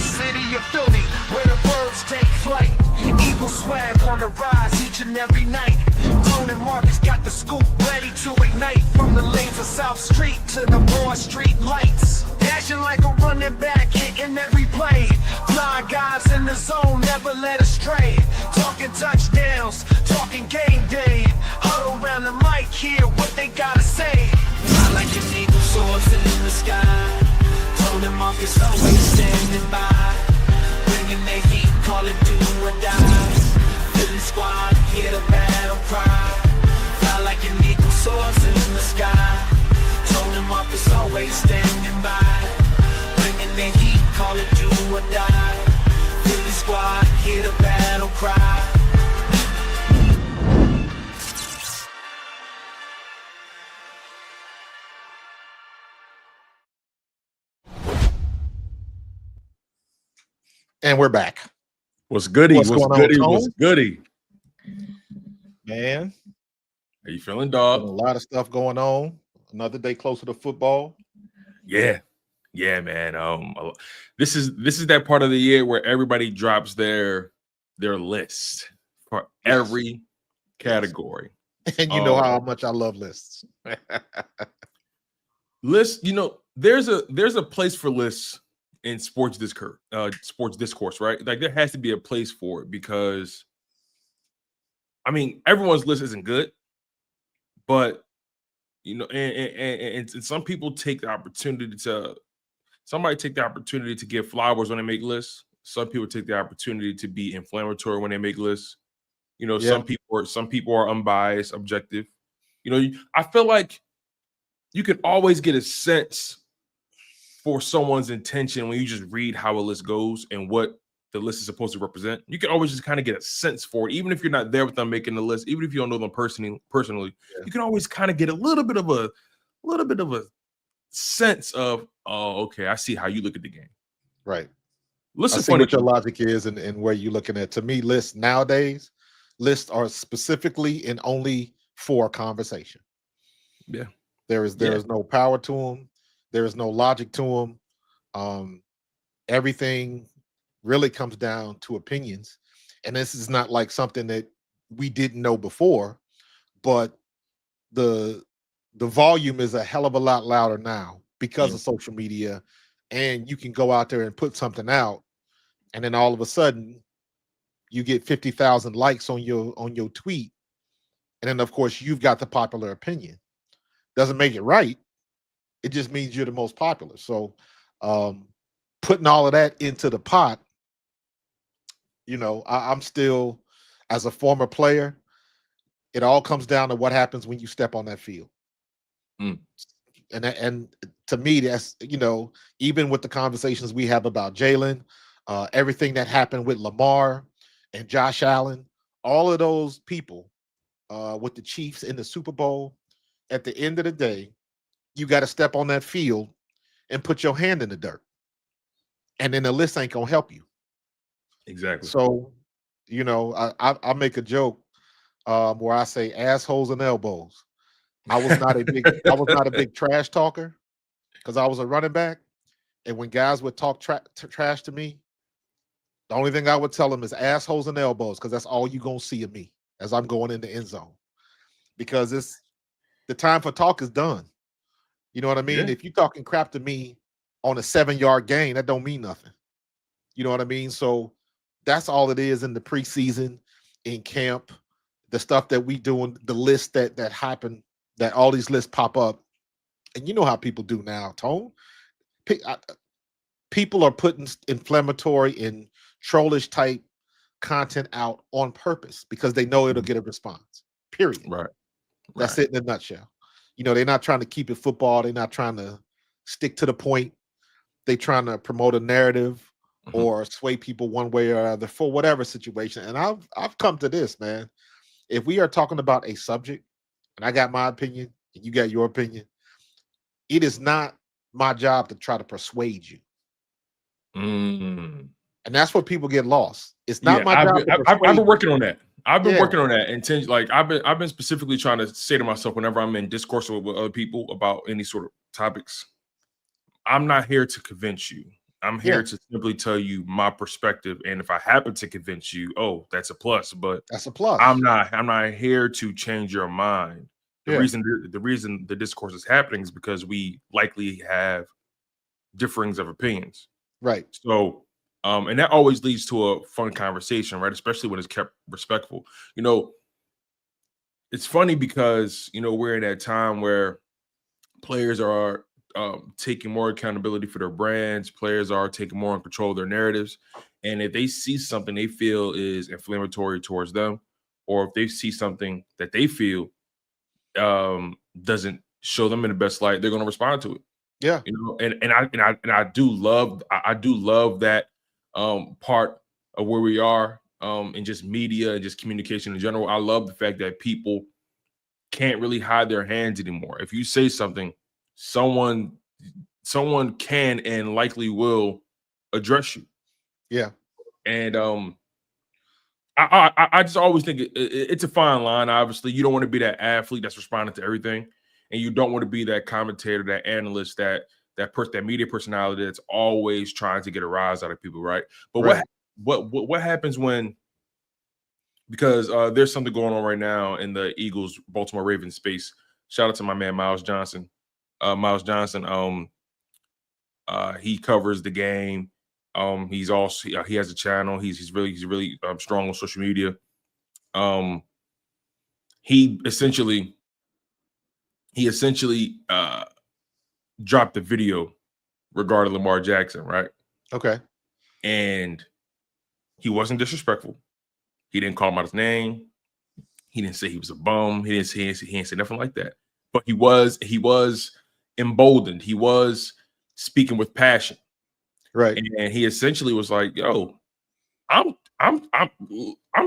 city of Philly, where the birds take flight. Eagle swag on the rise each and every night. Tone and Markus got the scoop ready to ignite. From the lanes of South Street to the Broad Street lights. Dashing like a running back, hitting every play. Flying guys in the zone, never led astray. Talking touchdowns, talking game day. Huddle around the mic, hear what they gotta say. Fly like an eagle soaring in the sky. Tone and Markus always standing by. Bringing their heat, call it do or die. Philly squad, hear the battle cry. Fly like an eagle soaring in the sky. Tone and Markus always standing by. Bringing their heat, call it do or die. Philly squad, hear the battle cry. And we're back. What's goody? What's goody? What's goody? Man, are you feeling, dog? A lot of stuff going on. Another day closer to football. Yeah, man. This is that part of the year where everybody drops their list for every category. And you know how much I love lists. Lists, there's a place for lists in sports discourse, right? Like there has to be a place for it because, I mean, everyone's list isn't good, but and some people take the opportunity to give flowers when they make lists. Some people take the opportunity to be inflammatory when they make lists. Some people are unbiased, objective. I feel like you can always get a sense for someone's intention when you just read how a list goes and what the list is supposed to represent. You can always just kind of get a sense for it, even if you're not there with them making the list, even if you don't know them personally. You can always kind of get a little bit of a sense of, oh, okay, I see how you look at the game. Right. Listen, I see what your logic is and where you're looking at. To me, lists nowadays, lists are specifically and only for conversation. Yeah. There is no power to them. There is no logic to them. Everything really comes down to opinions. And this is not like something that we didn't know before, but the volume is a hell of a lot louder now because of social media. And you can go out there and put something out, and then all of a sudden you get 50,000 likes on your tweet. And then of course you've got the popular opinion. Doesn't make it right. It just means you're the most popular. So putting all of that into the pot, I'm still, as a former player, it all comes down to what happens when you step on that field. And to me, that's, even with the conversations we have about Jalen, everything that happened with Lamar and Josh Allen, all of those people with the Chiefs in the Super Bowl, at the end of the day, you got to step on that field and put your hand in the dirt. And then the list ain't going to help you. Exactly. So, I make a joke where I say assholes and elbows. I was not a big trash talker because I was a running back. And when guys would talk trash to me, the only thing I would tell them is assholes and elbows, because that's all you're going to see of me as I'm going in the end zone. Because the time for talk is done. You know what I mean? Yeah. If you're talking crap to me on a 7-yard gain, that don't mean nothing. You know what I mean? So that's all it is in the preseason, in camp, the stuff that we doing, the list that happen, that all these lists pop up. And you know how people do now, Tone. People are putting inflammatory and trollish type content out on purpose because they know it'll get a response, period. Right. That's it in a nutshell. They're not trying to keep it football. They're not trying to stick to the point. They're trying to promote a narrative or sway people one way or other for whatever situation. And I've come to this, man. If we are talking about a subject, and I got my opinion and you got your opinion, it is not my job to try to persuade you. And that's where people get lost. It's not my job. I've been working on that. I've been working on that. And like I've been specifically trying to say to myself whenever I'm in discourse with other people about any sort of topics, I'm not here to convince you. I'm here to simply tell you my perspective, and if I happen to convince you, oh, that's a plus. But that's a plus. I'm not here to change your mind. The reason the discourse is happening is because we likely have differings of opinions. Right. So, and that always leads to a fun conversation, right? Especially when it's kept respectful. It's funny because we're in that time where players are taking more accountability for their brands. Players are taking more control of their narratives. And if they see something they feel is inflammatory towards them, or if they see something that they feel doesn't show them in the best light, they're going to respond to it. Yeah. And I do love that part of where we are in just media and just communication in general. I love the fact that people can't really hide their hands anymore. If you say something, someone can and likely will address you. Yeah. And I just always think it's a fine line. Obviously, you don't want to be that athlete that's responding to everything, and you don't want to be that commentator, that analyst, that media personality that's always trying to get a rise out of people, right? But what happens when, because there's something going on right now in the Eagles Baltimore Ravens space. Shout out to my man Miles Johnson. He covers the game. He has a channel. He's really strong on social media. He essentially dropped the video regarding Lamar Jackson, right? Okay. And he wasn't disrespectful. He didn't call him out his name. He didn't say he was a bum. He didn't say nothing like that. But he was emboldened. He was speaking with passion. Right. And he essentially was like, "Yo, I'm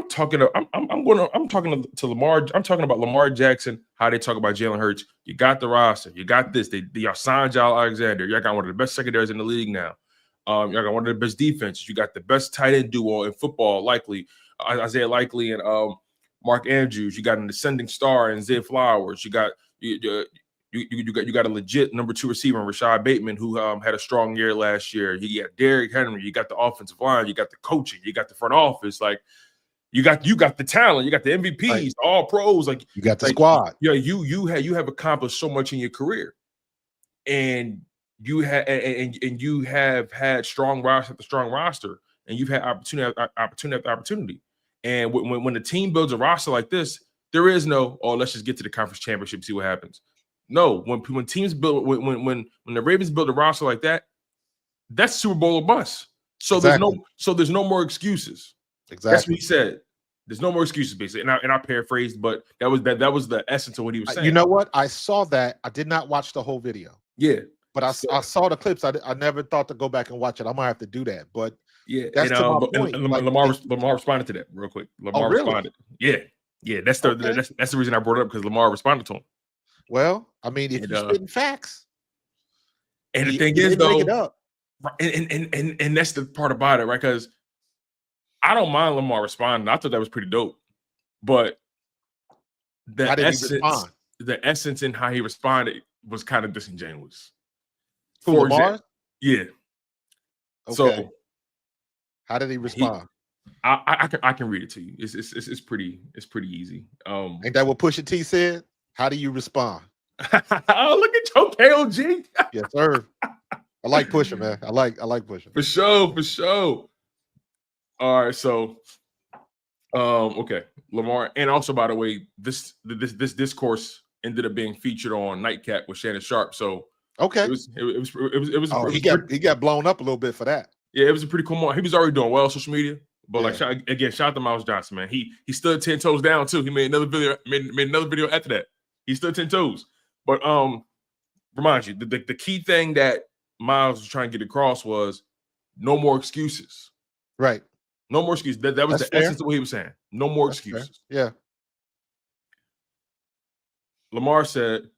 talking to Lamar. I'm talking about Lamar Jackson. How they talk about Jalen Hurts. You got the roster. You got this. Y'all signed Jalen Alexander. Y'all got one of the best secondaries in the league now. Y'all got one of the best defenses. You got the best tight end duo in football, likely Isaiah Likely and Mark Andrews. You got an ascending star in Zay Flowers. You got you got a legit number 2 receiver in Rashad Bateman, who had a strong year last year. You got Derrick Henry. You got the offensive line. You got the coaching. You got the front office. Like you got the talent. You got the MVPs, right. All pros. Like you got the squad. Yeah, you have accomplished so much in your career, and you have had strong roster after strong roster, and you've had opportunity after opportunity. And when the team builds a roster like this, there is no, oh, let's just get to the conference championship, see what happens. No, when teams build, when the Ravens build a roster like that, that's Super Bowl or bust. So exactly. there's no more excuses. Exactly. That's what he said. There's no more excuses, basically. And I paraphrased, but that was the essence of what he was saying. You know what? I saw that. I did not watch the whole video. Yeah. But I saw the clips. I never thought to go back and watch it. I'm gonna have to do that. But yeah, that's to my point. And Lamar responded to that real quick. Lamar responded. Yeah. That's the reason I brought it up, because Lamar responded to him. Well, I mean, if you're spitting facts, and the thing is, though, and that's the part about it, right? Because I don't mind Lamar responding. I thought that was pretty dope, but the essence in how he responded was kind of disingenuous. For Lamar? Yeah. Okay. So how did he respond? I can read it to you. It's pretty easy. Ain't that what Pusha T said? How do you respond? Oh, look at your KOG. Yes, sir. I like Pusha, man. I like Pusha. For sure. All right, so okay, Lamar, and also, by the way, this discourse ended up being featured on Nightcap with Shannon Sharp. So okay, it was. Oh, he got blown up a little bit for that. Yeah, it was a pretty cool moment. He was already doing well on social media, but like shout out to Miles Johnson, man. He stood 10 toes down too. He made another video after that. He stood 10 toes. But remind you, the key thing that Miles was trying to get across was no more excuses. Right. No more excuses. That was the essence of what he was saying. No more excuses. Fair. Yeah. Lamar said,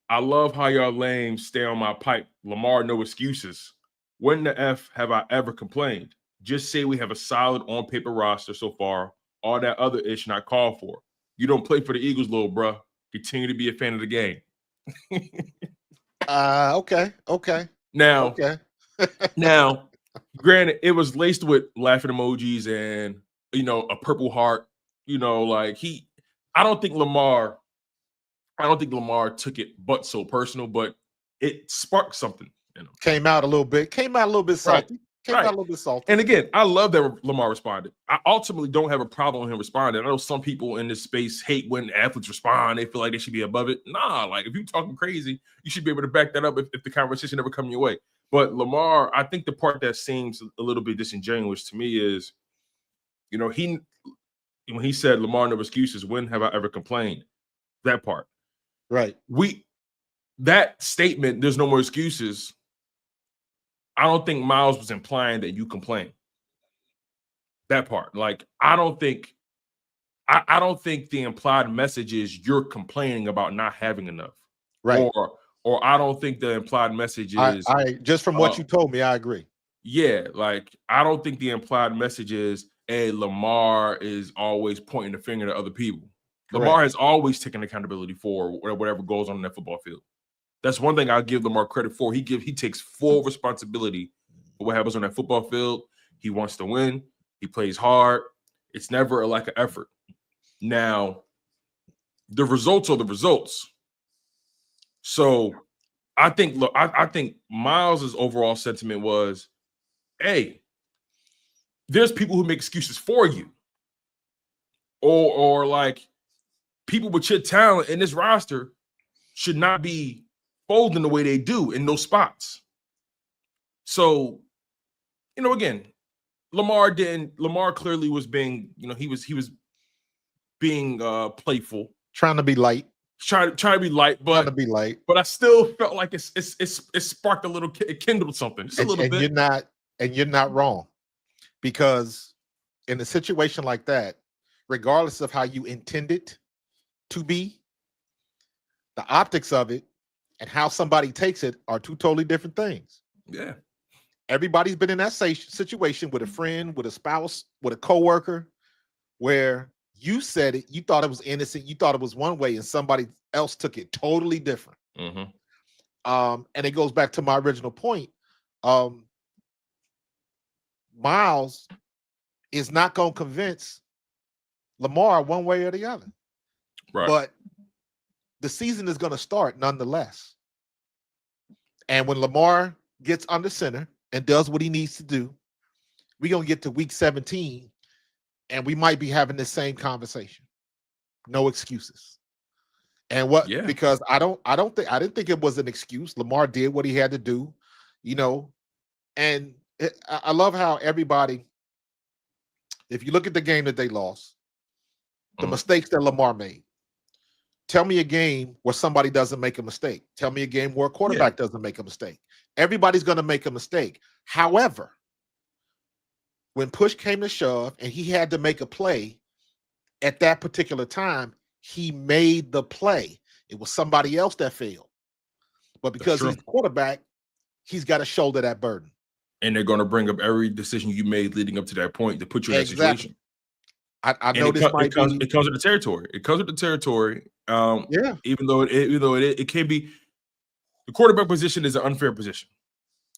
I love how y'all lame stay on my pipe. Lamar, no excuses. When the F have I ever complained? Just say we have a solid on-paper roster so far. All that other ish not called for. You don't play for the Eagles, little bruh. Continue to be a fan of the game. Okay. Now, okay. Now, granted, it was laced with laughing emojis and a purple heart. I don't think Lamar took it but so personal, but it sparked something in him. Came out a little bit salty. Right. Came out a little bit salty. And again, I love that Lamar responded. I ultimately don't have a problem with him responding. I know some people in this space hate when athletes respond. They feel like they should be above it. Nah, like if you're talking crazy, you should be able to back that up if the conversation ever come your way. But Lamar, I think the part that seems a little bit disingenuous to me is, when he said Lamar no excuses, when have I ever complained? That part. Right. That statement, there's no more excuses. I don't think Miles was implying that you complain. That part. Like, I don't think the implied message is you're complaining about not having enough. Right. Or I don't think the implied message is I just from what you told me, I agree. Yeah, like I don't think the implied message is, hey, Lamar is always pointing the finger to other people. Correct. Lamar has always taken accountability for whatever goes on in that football field. That's one thing I'll give Lamar credit for. He takes full responsibility for what happens on that football field. He wants to win. He plays hard. It's never a lack of effort. Now, the results are the results. So I think Miles' overall sentiment was, hey, there's people who make excuses for you. Or like people with your talent in this roster should not be folding the way they do in those spots. So, again, Lamar clearly was being, he was being playful, trying to be light, trying to be light, but I still felt like it sparked a little, it kindled something, just a little bit. You're not wrong, because in a situation like that, regardless of how you intend it to be, the optics of it and how somebody takes it are two totally different things. Yeah. Everybody's been in that situation with a friend, with a spouse, with a coworker, where you said it, you thought it was innocent, you thought it was one way, and somebody else took it totally different. Mm-hmm. And it goes back to my original point. Miles is not going to convince Lamar one way or the other. Right. But the season is going to start nonetheless. And when Lamar gets under center and does what he needs to do, we're going to get to week 17 and we might be having the same conversation. No excuses. And because I didn't think it was an excuse. Lamar did what he had to do, and I love how everybody, if you look at the game that they lost, the mistakes that Lamar made. Tell me a game where somebody doesn't make a mistake. Tell me a game where a quarterback doesn't make a mistake. Everybody's going to make a mistake. However, when push came to shove and he had to make a play at that particular time, he made the play. It was somebody else that failed. But because he's the quarterback, he's got to shoulder that burden. And they're going to bring up every decision you made leading up to that point to put you in that situation. I know this might be. It comes with the territory. It comes with the territory. Even though it can be, the quarterback position is an unfair position.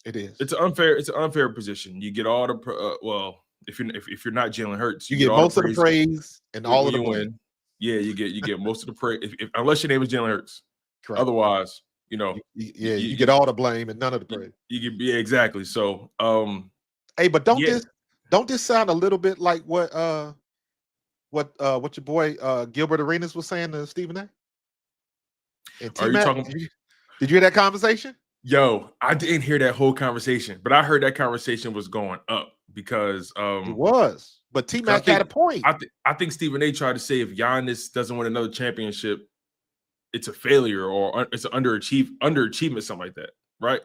It is. It's an unfair position. You get all the if you're not Jalen Hurts, you get most of the praise and all of the win. Yeah, you get most of the praise unless your name is Jalen Hurts. Correct. Otherwise, you get all the blame and none of the praise. You get exactly. So, hey, but don't this sound a little bit like what your boy Gilbert Arenas was saying to Stephen A? Are you talking? Did you hear that conversation? Yo, I didn't hear that whole conversation, but I heard that conversation was going up because it was. But T-Mac had a point. I think Stephen A tried to say if Giannis doesn't win another championship, it's a failure or it's an underachievement, something like that, right?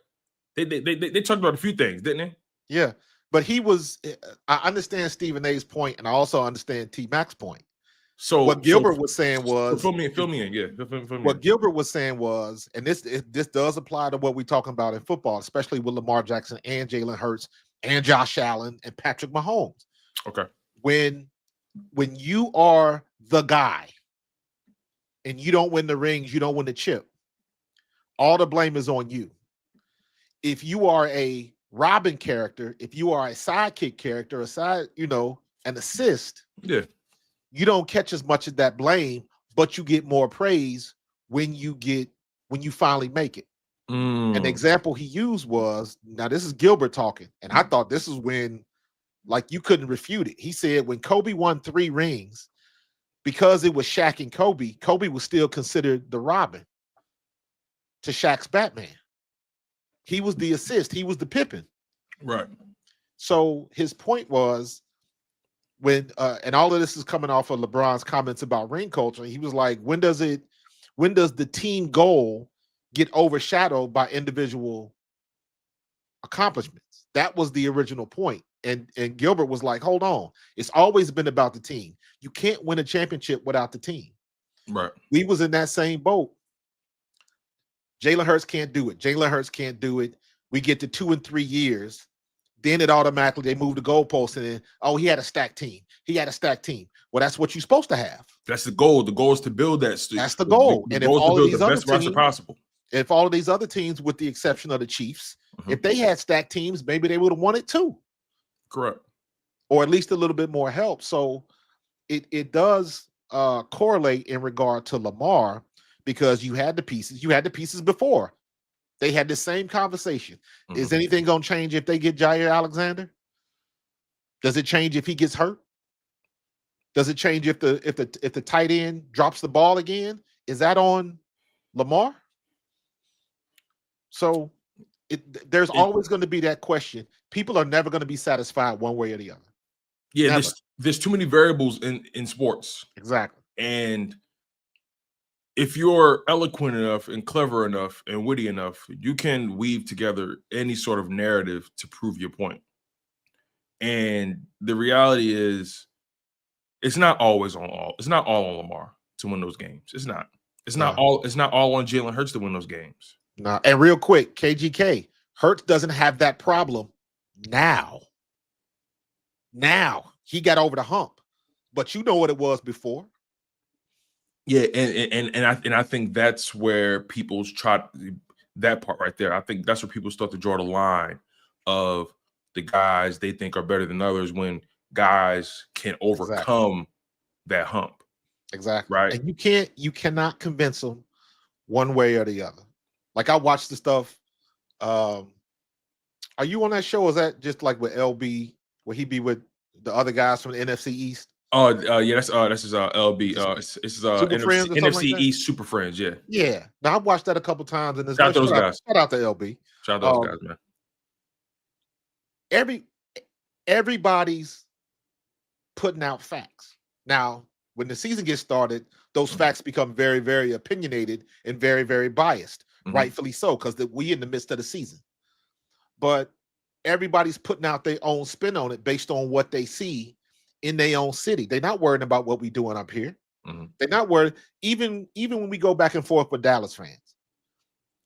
They talked about a few things, didn't they? Yeah, but I understand Stephen A's point, and I also understand T-Mac's point. So what Gilbert was saying was, fill me in, yeah. What Gilbert was saying was, and this does apply to what we're talking about in football, especially with Lamar Jackson and Jalen Hurts and Josh Allen and Patrick Mahomes. Okay. When you are the guy and you don't win the rings, you don't win the chip, all the blame is on you. If you are a Robin character, if you are a sidekick character, an assist, Yeah. you don't catch as much of that blame, but you get more praise when you finally make it. An example he used was, now this is Gilbert talking, and I thought this is when, like, you couldn't refute it. He said when Kobe won 3 rings, because it was Shaq and Kobe was still considered the Robin to Shaq's Batman. He was the assist. He was the Pippin. Right. So his point was when, and all of this is coming off of LeBron's comments about ring culture. He was like, when does the team goal get overshadowed by individual accomplishments? That was the original point. And Gilbert was like, hold on. It's always been about the team. You can't win a championship without the team. Right. We was in that same boat. Jalen Hurts can't do it. We get to 2 and 3 years. Then it automatically, they move the goalposts and then, he had a stacked team. Well, that's what you're supposed to have. That's the goal. The goal is to build that. That's the goal. And if all of these other teams, possible. If all of these other teams, with the exception of the Chiefs, if they had stacked teams, maybe they would have won it too. Correct. Or at least a little bit more help. So it does correlate in regard to Lamar, because you had the pieces. You had the pieces before. They had the same conversation. Is anything going to change if they get Jair Alexander? Does it change if he gets hurt? Does it change if the tight end drops the ball again? Is that on Lamar? So there's always going to be that question. People are never going to be satisfied one way or the other. Yeah, there's too many variables in sports. Exactly. And if you're eloquent enough and clever enough and witty enough, you can weave together any sort of narrative to prove your point. And the reality is, it's not all on Lamar to win those games. It's not. It's not all on Jalen Hurts to win those games. No. And real quick, KGK, Hurts doesn't have that problem now. Now he got over the hump, but you know what it was before. Yeah, and I think that's where people's that part right there. I think that's where people start to draw the line of the guys they think are better than others, when guys can overcome that hump. Exactly. Right. And you cannot convince them one way or the other. Like, I watched the stuff. Are you on that show? Or is that just like with LB, where he be with the other guys from the NFC East? Oh, yeah, that's his LB. It's NFC like East Super Friends, yeah. Yeah. Now, I've watched that a couple times, and shout out those guys. Shout out to LB. Shout out those guys, man. Everybody's putting out facts. Now, when the season gets started, those facts become very, very opinionated and very, very biased. Rightfully so, because we in the midst of the season. But everybody's putting out their own spin on it based on what they see in their own city. They're not worried about what we're doing up here. They're not worried. Even when we go back and forth with Dallas fans,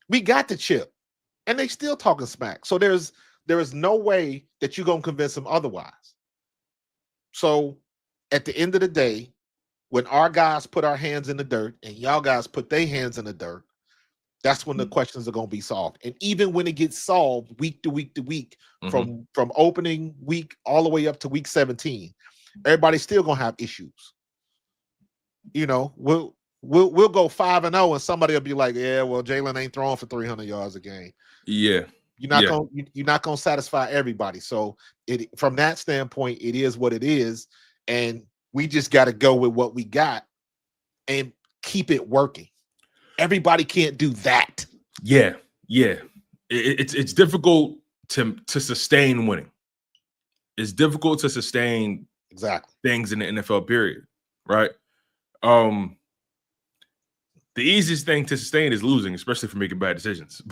we got the chip, and they still talking smack. So there is no way that you're gonna convince them otherwise. So at the end of the day, when our guys put our hands in the dirt and y'all guys put their hands in the dirt, that's when the questions are going to be solved. And even when it gets solved week to week to week, from opening week all the way up to week 17, everybody's still going to have issues. You know, we'll go 5-0, and somebody will be like, "Yeah, well, Jalen ain't throwing for 300 yards a game." Yeah, you're not going to satisfy everybody. So from that standpoint, it is what it is, and we just got to go with what we got and keep it working. Everybody can't do that. Yeah. It's difficult to sustain winning. It's difficult to sustain things in the NFL period, right? The easiest thing to sustain is losing, especially for making bad decisions.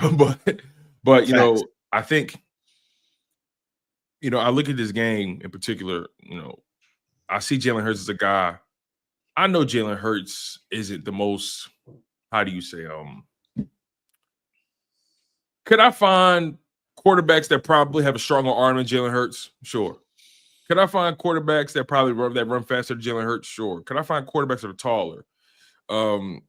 But you know, I think, you know, I look at this game in particular, you know, I see Jalen Hurts as a guy. I know Jalen Hurts isn't the most, how do you say, could I find quarterbacks that probably have a stronger arm than Jalen Hurts? Sure. Could I find quarterbacks that probably run faster than Jalen Hurts? Sure. Could I find quarterbacks that are taller,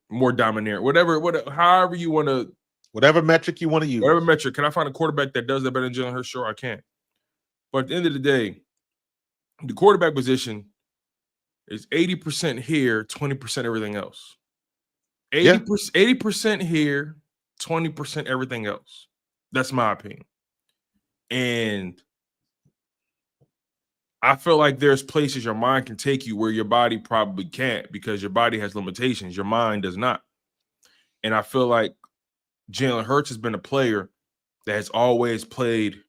more domineering, whatever, however you want to Whatever metric you want to use. Whatever metric. Can I find a quarterback that does that better than Jalen Hurts? Sure, I can. But at the end of the day, the quarterback position is 80% here, 20% everything else. 80% here, 20% everything else. That's my opinion. And I feel like there's places your mind can take you where your body probably can't because your body has limitations. Your mind does not. And I feel like Jalen Hurts has been a player that has always played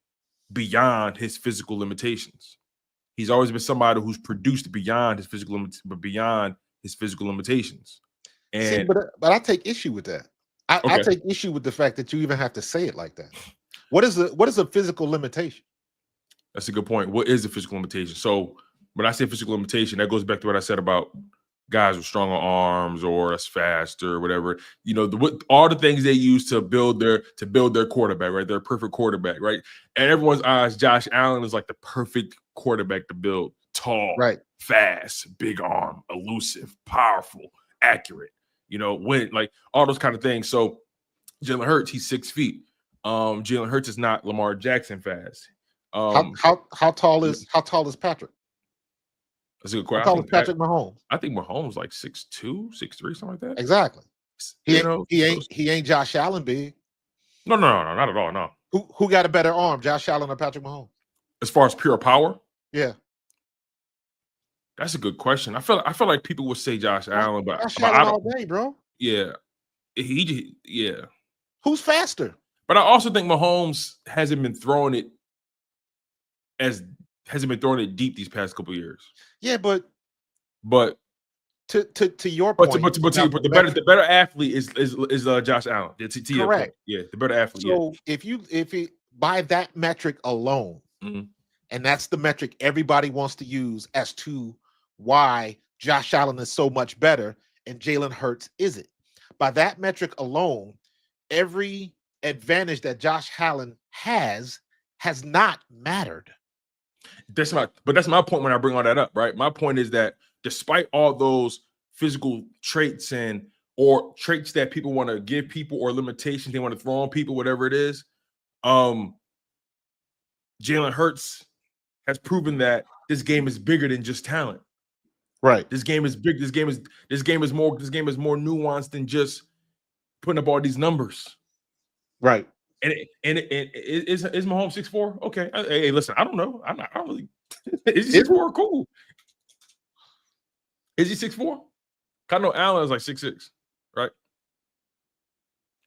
beyond his physical limitations. He's always been somebody who's produced beyond his physical limitations. And but I take issue with that. I take issue with the fact that you even have to say it like that. What is a physical limitation? That's a good point. What is the physical limitation? So when I say physical limitation, that goes back to what I said about guys with stronger arms or that's faster or whatever. You know, all the things they use to build their quarterback, right? Their perfect quarterback, right? And everyone's eyes, Josh Allen is like the perfect quarterback to build. Tall, right? Fast, big arm, elusive, powerful, accurate. You know, like all those kind of things. So Jalen Hurts, he's 6 feet. Jalen Hurts is not Lamar Jackson fast. How tall is Patrick? That's a good question. How tall is Patrick Mahomes? I think Mahomes like 6'2", 6'3", something like that. Exactly. He ain't Josh Allen big. No, not at all. No. Who got a better arm, Josh Allen or Patrick Mahomes? As far as pure power? Yeah. That's a good question. I feel like people would say Josh Allen, but Josh Allen all day, bro. Yeah. Who's faster? But I also think Mahomes hasn't been throwing it deep these past couple of years. Yeah, but to your point, but the better athlete is Josh Allen. Correct. Yeah, the better athlete. So if you by that metric alone, and that's the metric everybody wants to use as to why Josh Allen is so much better and Jalen Hurts isn't. By that metric alone, every advantage that Josh Allen has not mattered. That's my point when I bring all that up, right? My point is that despite all those physical traits or traits that people want to give people or limitations they want to throw on people, whatever it is, Jalen Hurts has proven that this game is bigger than just talent. Right. This game is big. This game is more nuanced than just putting up all these numbers. Right. And is Mahomes 6'4"? Okay. Hey, listen, I don't know. I don't really. Is he 6'4"? Cool. Is he 6'4"? I know Allen is like 6'6", right?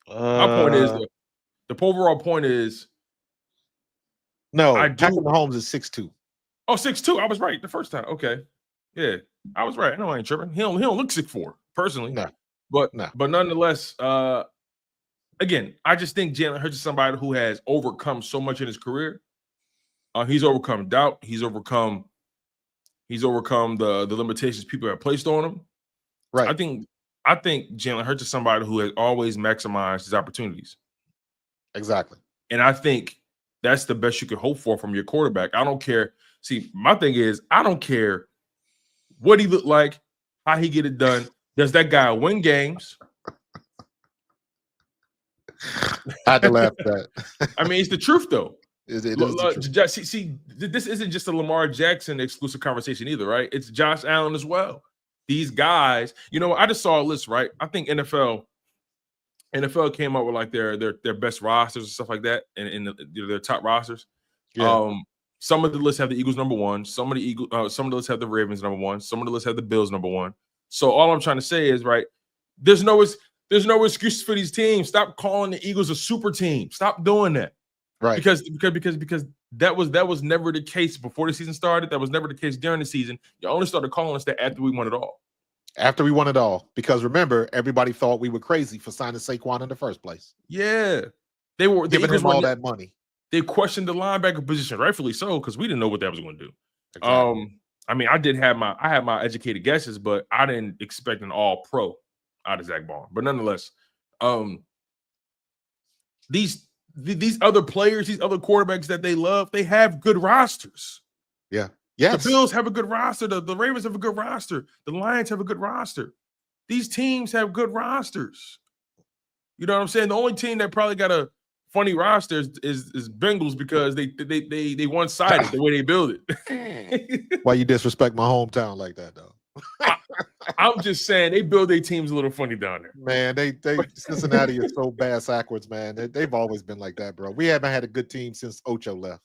My point is the overall point is Patrick Mahomes is 6'2". Oh, 6'2". I was right the first time. Okay. Yeah, I was right. I know I ain't tripping. He don't look 6'4" personally. No. But nonetheless, again, I just think Jalen Hurts is somebody who has overcome so much in his career. He's overcome doubt. He's overcome the limitations people have placed on him. Right. I think Jalen Hurts is somebody who has always maximized his opportunities. Exactly. And I think that's the best you can hope for from your quarterback. I don't care. See, my thing is, I don't care what he look like, how he get it done. Does that guy win games? I had to laugh at that. I mean, it's the truth, though. It is the truth. See, this isn't just a Lamar Jackson exclusive conversation either, right? It's Josh Allen as well. These guys, I just saw a list, right? I think NFL came up with like their best rosters and stuff like that, and their top rosters. Yeah. Some of the lists have the Eagles number one. Some of the lists have the Ravens number one. Some of the lists have the Bills number one. So all I'm trying to say is, right, there's no excuses for these teams. Stop calling the Eagles a super team. Stop doing that. Right. Because that was never the case before the season started. That was never the case during the season. You only started calling us that after we won it all. After we won it all. Because remember, everybody thought we were crazy for signing Saquon in the first place. Yeah. They were giving him all that money. They questioned the linebacker position, rightfully so, because we didn't know what that was going to do. Exactly. I mean, I had my educated guesses, but I didn't expect an all-pro out of Zach Bond. But nonetheless, these other players, these other quarterbacks that they love, they have good rosters. Yeah. Yes. The Bills have a good roster. The Ravens have a good roster. The Lions have a good roster. These teams have good rosters. You know what I'm saying? The only team that probably got a funny roster is Bengals because they one-sided the way they build it. Why you disrespect my hometown like that, though? I'm just saying they build their teams a little funny down there. Man, they Cincinnati is so backwards, man. They've always been like that, bro. We haven't had a good team since Ocho left.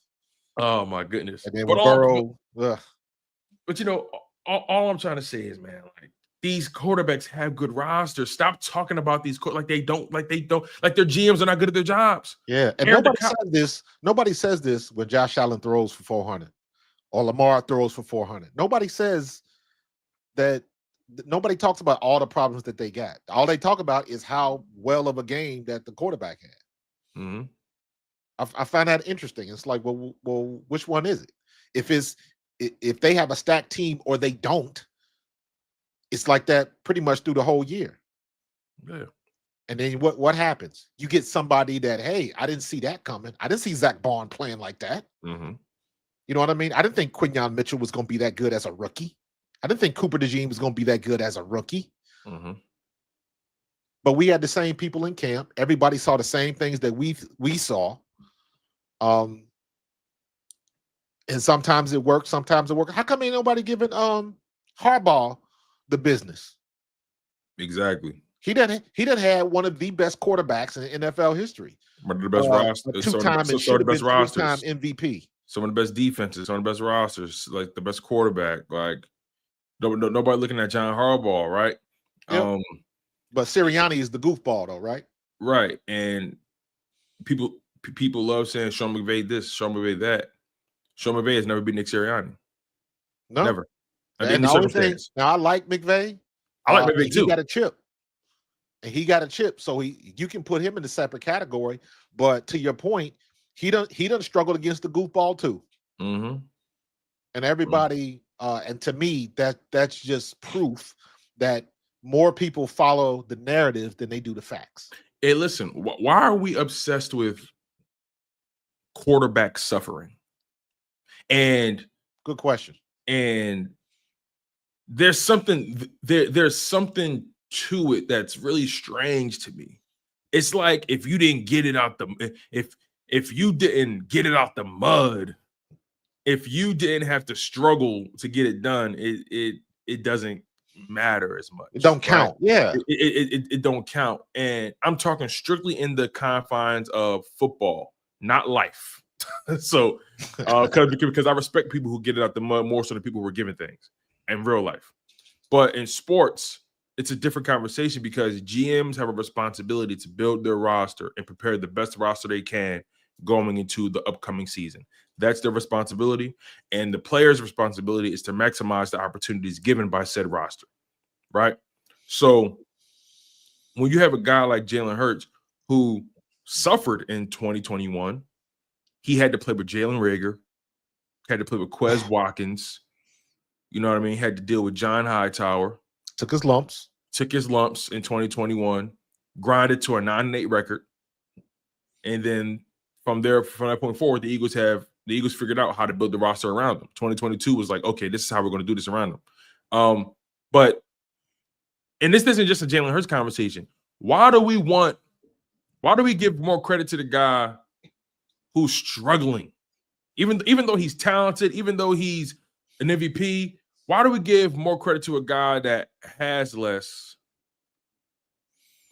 Oh my goodness! And then with Burrow, but you know, all I'm trying to say is, man, like these quarterbacks have good rosters. Stop talking about these like they don't like their GMs are not good at their jobs. Yeah, and nobody says this when Josh Allen throws for 400 or Lamar throws for 400. Nobody says that. Nobody talks about all the problems that they got. All they talk about is how well of a game that the quarterback had. Mm-hmm. I find that interesting. It's like, well, which one is it? If they have a stacked team or they don't, it's like that pretty much through the whole year. Yeah. And then what happens? You get somebody that, hey, I didn't see that coming. I didn't see Zach Bond playing like that. Mm-hmm. You know what I mean? I didn't think Quinyon Mitchell was going to be that good as a rookie. I didn't think Cooper DeJean was going to be that good as a rookie. Mm-hmm. But we had the same people in camp. Everybody saw the same things that we saw. And sometimes it works, sometimes it works. How come ain't nobody giving Harbaugh the business? Exactly. He done had one of the best quarterbacks in NFL history. One of the best rosters. Two-time MVP. Some of the best defenses, some of the best rosters, like the best quarterback. Like nobody looking at John Harbaugh, right? Yep. But Sirianni is the goofball, though, right? Right. And people love saying Sean McVay this, Sean McVay that. Sean McVay has never beat Nick Sirianni. No. Never. And I like McVay. I like McVay too. He got a chip. And he got a chip. So you can put him in a separate category. But to your point, he done struggled against the goofball too. Mm-hmm. And everybody, and to me, that's just proof that more people follow the narrative than they do the facts. Hey, listen, why are we obsessed with quarterback suffering? And good question. And there's something to it that's really strange to me. It's like if you didn't get it out if you didn't get it out the mud, if you didn't have to struggle to get it done, it doesn't matter as much. It don't count. Right? Yeah. It don't count. And I'm talking strictly in the confines of football, not life. So because I respect people who get it out the mud more so than people who are given things in real life. But in sports, it's a different conversation because GMs have a responsibility to build their roster and prepare the best roster they can going into the upcoming season. That's their responsibility. And the player's responsibility is to maximize the opportunities given by said roster, right? So when you have a guy like Jalen Hurts who suffered in 2021, he had to play with Jalen Reagor, had to play with Quez Watkins, you know what I mean? Had to deal with John Hightower. Took his lumps in 2021, grinded to a 9-8 record. And then from that point forward, the Eagles figured out how to build the roster around them. 2022 was like, okay, this is how we're going to do this around them. And this isn't just a Jalen Hurts conversation. Why do we give more credit to the guy who's struggling? Even though he's talented, even though he's an MVP, why do we give more credit to a guy that has less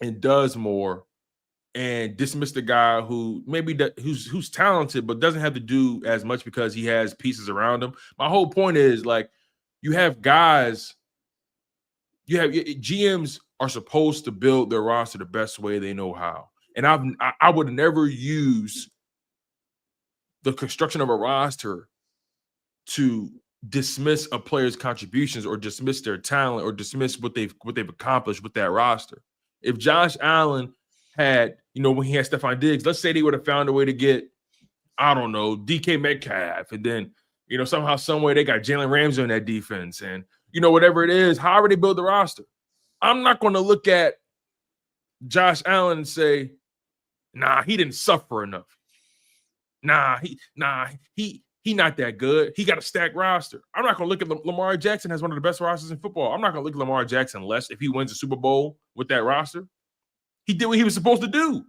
and does more and dismiss the guy who who's talented but doesn't have to do as much because he has pieces around him? My whole point is, like, you have guys, GMs are supposed to build their roster the best way they know how. And I would never use the construction of a roster to dismiss a player's contributions or dismiss their talent or dismiss what they've accomplished with that roster. If Josh Allen had, when he had Stephon Diggs, let's say they would have found a way to get, I don't know, DK Metcalf, and then, somehow, some way they got Jalen Ramsey on that defense, and whatever it is, however they build the roster. I'm not going to look at Josh Allen and say, nah, he didn't suffer enough. He not that good. He got a stacked roster. I'm not going to look at Lamar Jackson as one of the best rosters in football. I'm not going to look at Lamar Jackson less if he wins a Super Bowl with that roster. He did what he was supposed to do.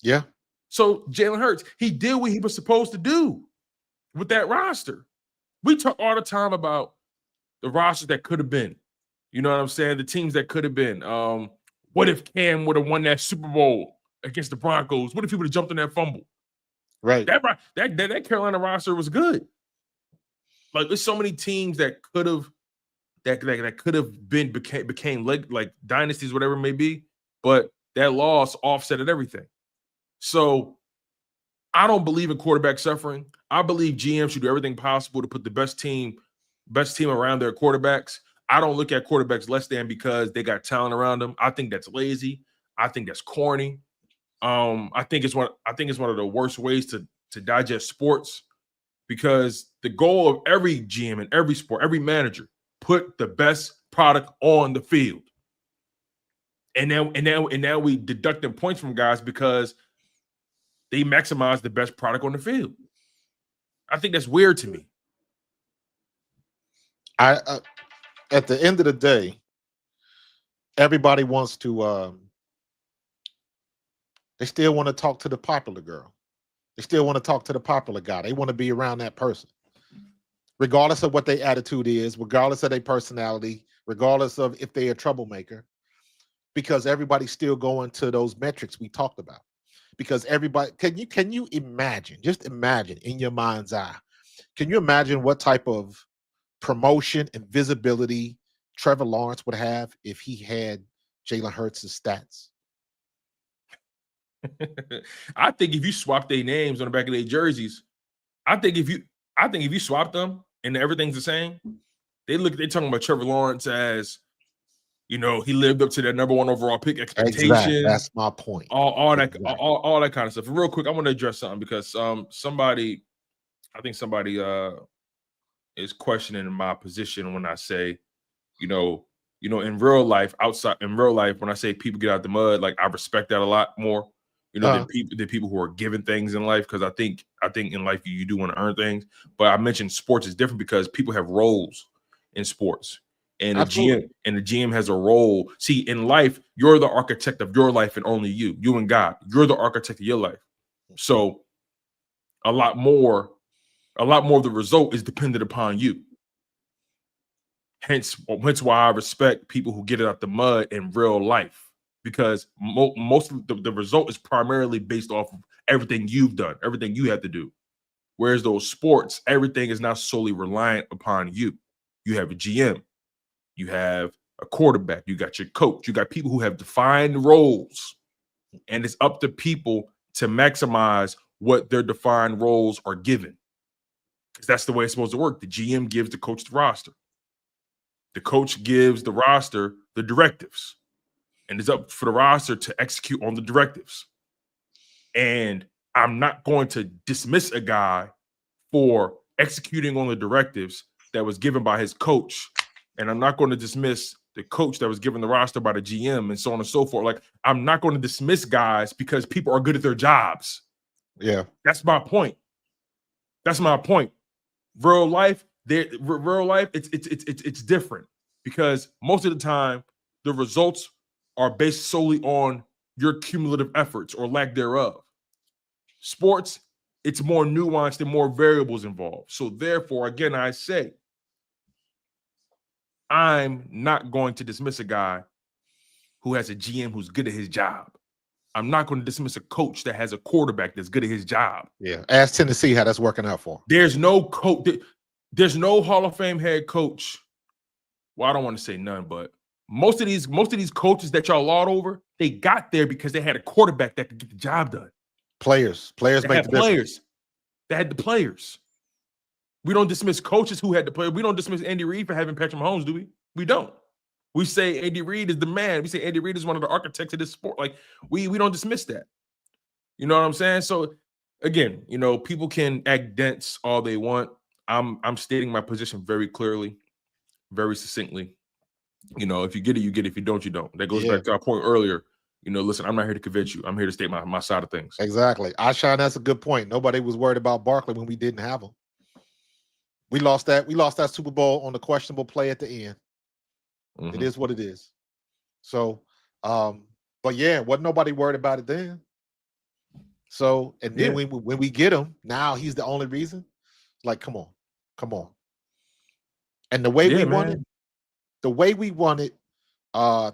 Yeah. So Jalen Hurts, he did what he was supposed to do with that roster. We talk all the time about the rosters that could have been. You know what I'm saying? The teams that could have been. What if Cam would have won that Super Bowl against the Broncos? What if he would have jumped in that fumble? Right. That Carolina roster was good. Like there's so many teams that could have became like dynasties, whatever it may be, but that loss offsetted everything. So I don't believe in quarterback suffering. I believe GMs should do everything possible to put the best team around their quarterbacks. I don't look at quarterbacks less than because they got talent around them. I think that's lazy. I think that's corny. I think it's one of the worst ways to digest sports, because the goal of every GM in every sport, every manager, put the best product on the field. And now we deducting points from guys because they maximize the best product on the field. I think that's weird to me. At the end of the day, everybody wants to they still want to talk to the popular girl. They still want to talk to the popular guy. They want to be around that person, regardless of what their attitude is, regardless of their personality, regardless of if they're a troublemaker, because everybody's still going to those metrics we talked about. Because everybody, can you imagine, just imagine in your mind's eye, can you imagine what type of promotion and visibility Trevor Lawrence would have if he had Jalen Hurts' stats? I think if you swap their names on the back of their jerseys, I think if you swap them and everything's the same, they're talking about Trevor Lawrence as, he lived up to that number 1 overall pick expectation. Exactly. That's my point. All that kind of stuff. And real quick, I want to address something because somebody is questioning my position when I say, in real life, when I say people get out the mud, like I respect that a lot more, than people who are given things in life. Because I think in life you do want to earn things. But I mentioned sports is different because people have roles in sports. And the GM has a role. See, in life, you're the architect of your life and only you and God. You're the architect of your life. So a lot more of the result is dependent upon you. Hence why I respect people who get it out the mud in real life, because most of the result is primarily based off of everything you've done, everything you have to do. Whereas those sports, everything is not solely reliant upon you. You have a GM. You have a quarterback, you got your coach, you got people who have defined roles, and it's up to people to maximize what their defined roles are given. Because that's the way it's supposed to work. The GM gives the coach the roster. The coach gives the roster the directives, and it's up for the roster to execute on the directives. And I'm not going to dismiss a guy for executing on the directives that was given by his coach. And I'm not going to dismiss the coach that was given the roster by the GM and so on and so forth. Like, I'm not going to dismiss guys because people are good at their jobs. Yeah. That's my point. Real life, it's different, because most of the time the results are based solely on your cumulative efforts or lack thereof. Sports, it's more nuanced and more variables involved. So therefore, again, I say, I'm not going to dismiss a guy who has a GM who's good at his job. I'm not going to dismiss a coach that has a quarterback that's good at his job. Yeah. Ask Tennessee how that's working out for him. There's no coach. There's no Hall of Fame head coach. Well, I don't want to say none, but most of these coaches that y'all laud over, they got there because they had a quarterback that could get the job done. Players make the difference. They had the players. We don't dismiss coaches who had to play. We don't dismiss Andy Reid for having Patrick Mahomes, do we? We don't. We say Andy Reid is the man. We say Andy Reid is one of the architects of this sport. Like, we don't dismiss that. You know what I'm saying? So again, people can act dense all they want. I'm stating my position very clearly, very succinctly. If you get it, you get it. If you don't, you don't. That goes back to our point earlier. Listen, I'm not here to convince you. I'm here to state my side of things. Exactly. Ashon, that's a good point. Nobody was worried about Barkley when we didn't have him. We lost that Super Bowl on the questionable play at the end. Mm-hmm. It is what it is. So But yeah, wasn't nobody worried about it then. So, and then when we get him, now he's the only reason. Like, come on. And the way we won it,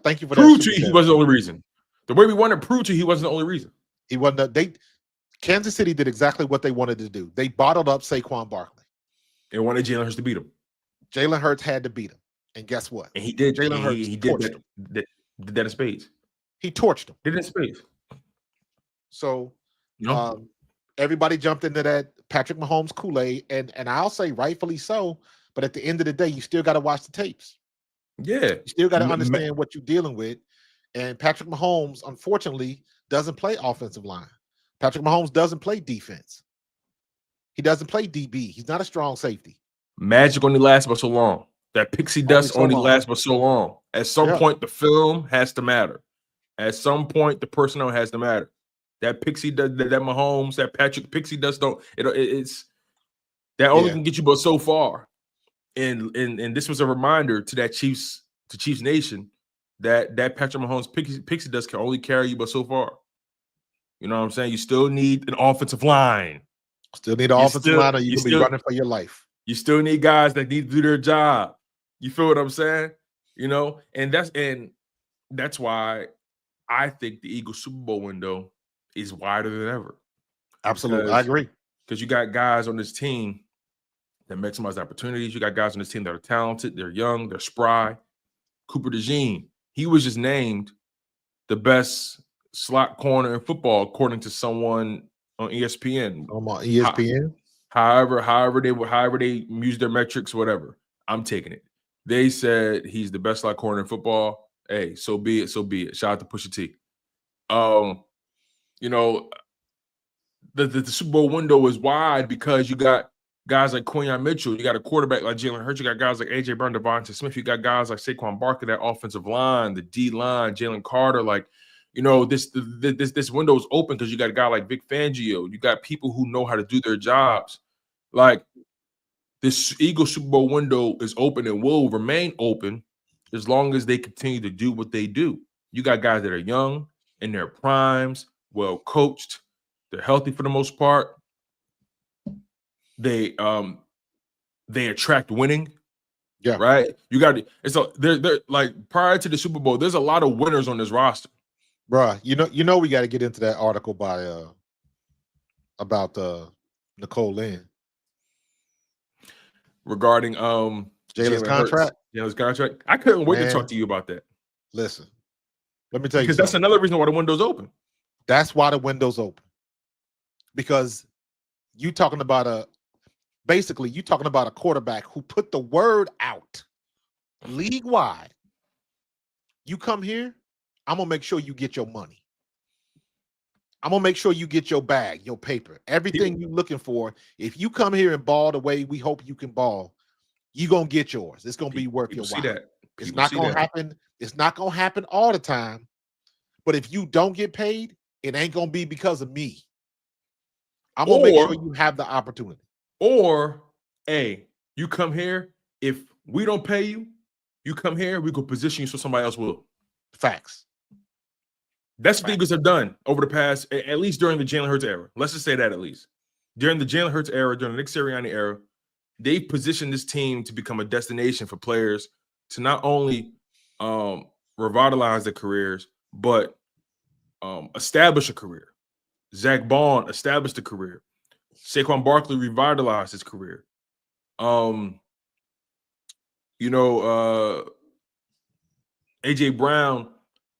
thank you for that. Prove to you he wasn't the only reason. The way we won it proved to you he wasn't the only reason. He wasn't. Kansas City did exactly what they wanted to do. They bottled up Saquon Barkley. They wanted Jalen Hurts to beat him. Jalen Hurts had to beat him. And guess what? And he did. Jalen Hurts he did that in spades. He torched him. Did it in spades. So everybody jumped into that Patrick Mahomes Kool-Aid, and I'll say rightfully so. But at the end of the day, you still got to watch the tapes. Yeah. You still got to understand what you're dealing with. And Patrick Mahomes, unfortunately, doesn't play offensive line. Patrick Mahomes doesn't play defense. He doesn't play DB. He's not a strong safety. Magic only lasts but so long. That pixie dust only lasts but so long. At some point, the film has to matter. At some point, the personnel has to matter. That pixie dust, that Mahomes, that Patrick pixie dust it's that only can get you but so far. And this was a reminder to that Chiefs Nation that Patrick Mahomes pixie dust can only carry you but so far. You know what I'm saying? You still need an offensive line. Still need an offensive line, or you'll be running for your life. You still need guys that need to do their job. You feel what I'm saying? You know, and that's why I think the Eagles Super Bowl window is wider than ever. Absolutely, I agree. Because you got guys on this team that maximize opportunities. You got guys on this team that are talented, they're young, they're spry. Cooper DeJean, he was just named the best slot corner in football, according to someone on ESPN. On ESPN? However they use their metrics, whatever. I'm taking it. They said he's the best slot corner in football. Hey, so be it, so be it. Shout out to Pusha T. You know, the Super Bowl window is wide because you got guys like Quinyon Mitchell, you got a quarterback like Jalen Hurts, you got guys like AJ Brown, Devontae Smith, you got guys like Saquon Barkley, that offensive line, the D line, Jalen Carter. Like, you know, this window is open because you got a guy like Vic Fangio. You got people who know how to do their jobs. Like, this Eagles Super Bowl window is open and will remain open as long as they continue to do what they do. You got guys that are young, in their primes, well coached, they're healthy for the most part. They attract winning. Yeah. Right. You got they're like, prior to the Super Bowl, there's a lot of winners on this roster. Bruh, you know we got to get into that article by about Nicole Lynn regarding Jalen's contract. Jalen's contract. I couldn't wait to talk to you about that. Listen, let me tell you, because that's another reason why the window's open. That's why the window's open. Because you talking about a quarterback who put the word out league wide. You come here, I'm gonna make sure you get your money. I'm gonna make sure you get your bag, your paper, everything you're looking for. If you come here and ball the way we hope you can ball, you're gonna get yours. It's gonna be worth your while. It's not gonna happen. It's not gonna happen all the time. But if you don't get paid, it ain't gonna be because of me. I'm gonna make sure you have the opportunity. Or, hey, you come here. If we don't pay you, you come here, we could position you so somebody else will. Facts. That's what the Eagles have done over the past, at least during the Jalen Hurts era. Let's just say that at least. During the Jalen Hurts era, during the Nick Sirianni era, they positioned this team to become a destination for players to not only revitalize their careers, but establish a career. Zach Bond established a career. Saquon Barkley revitalized his career. AJ Brown,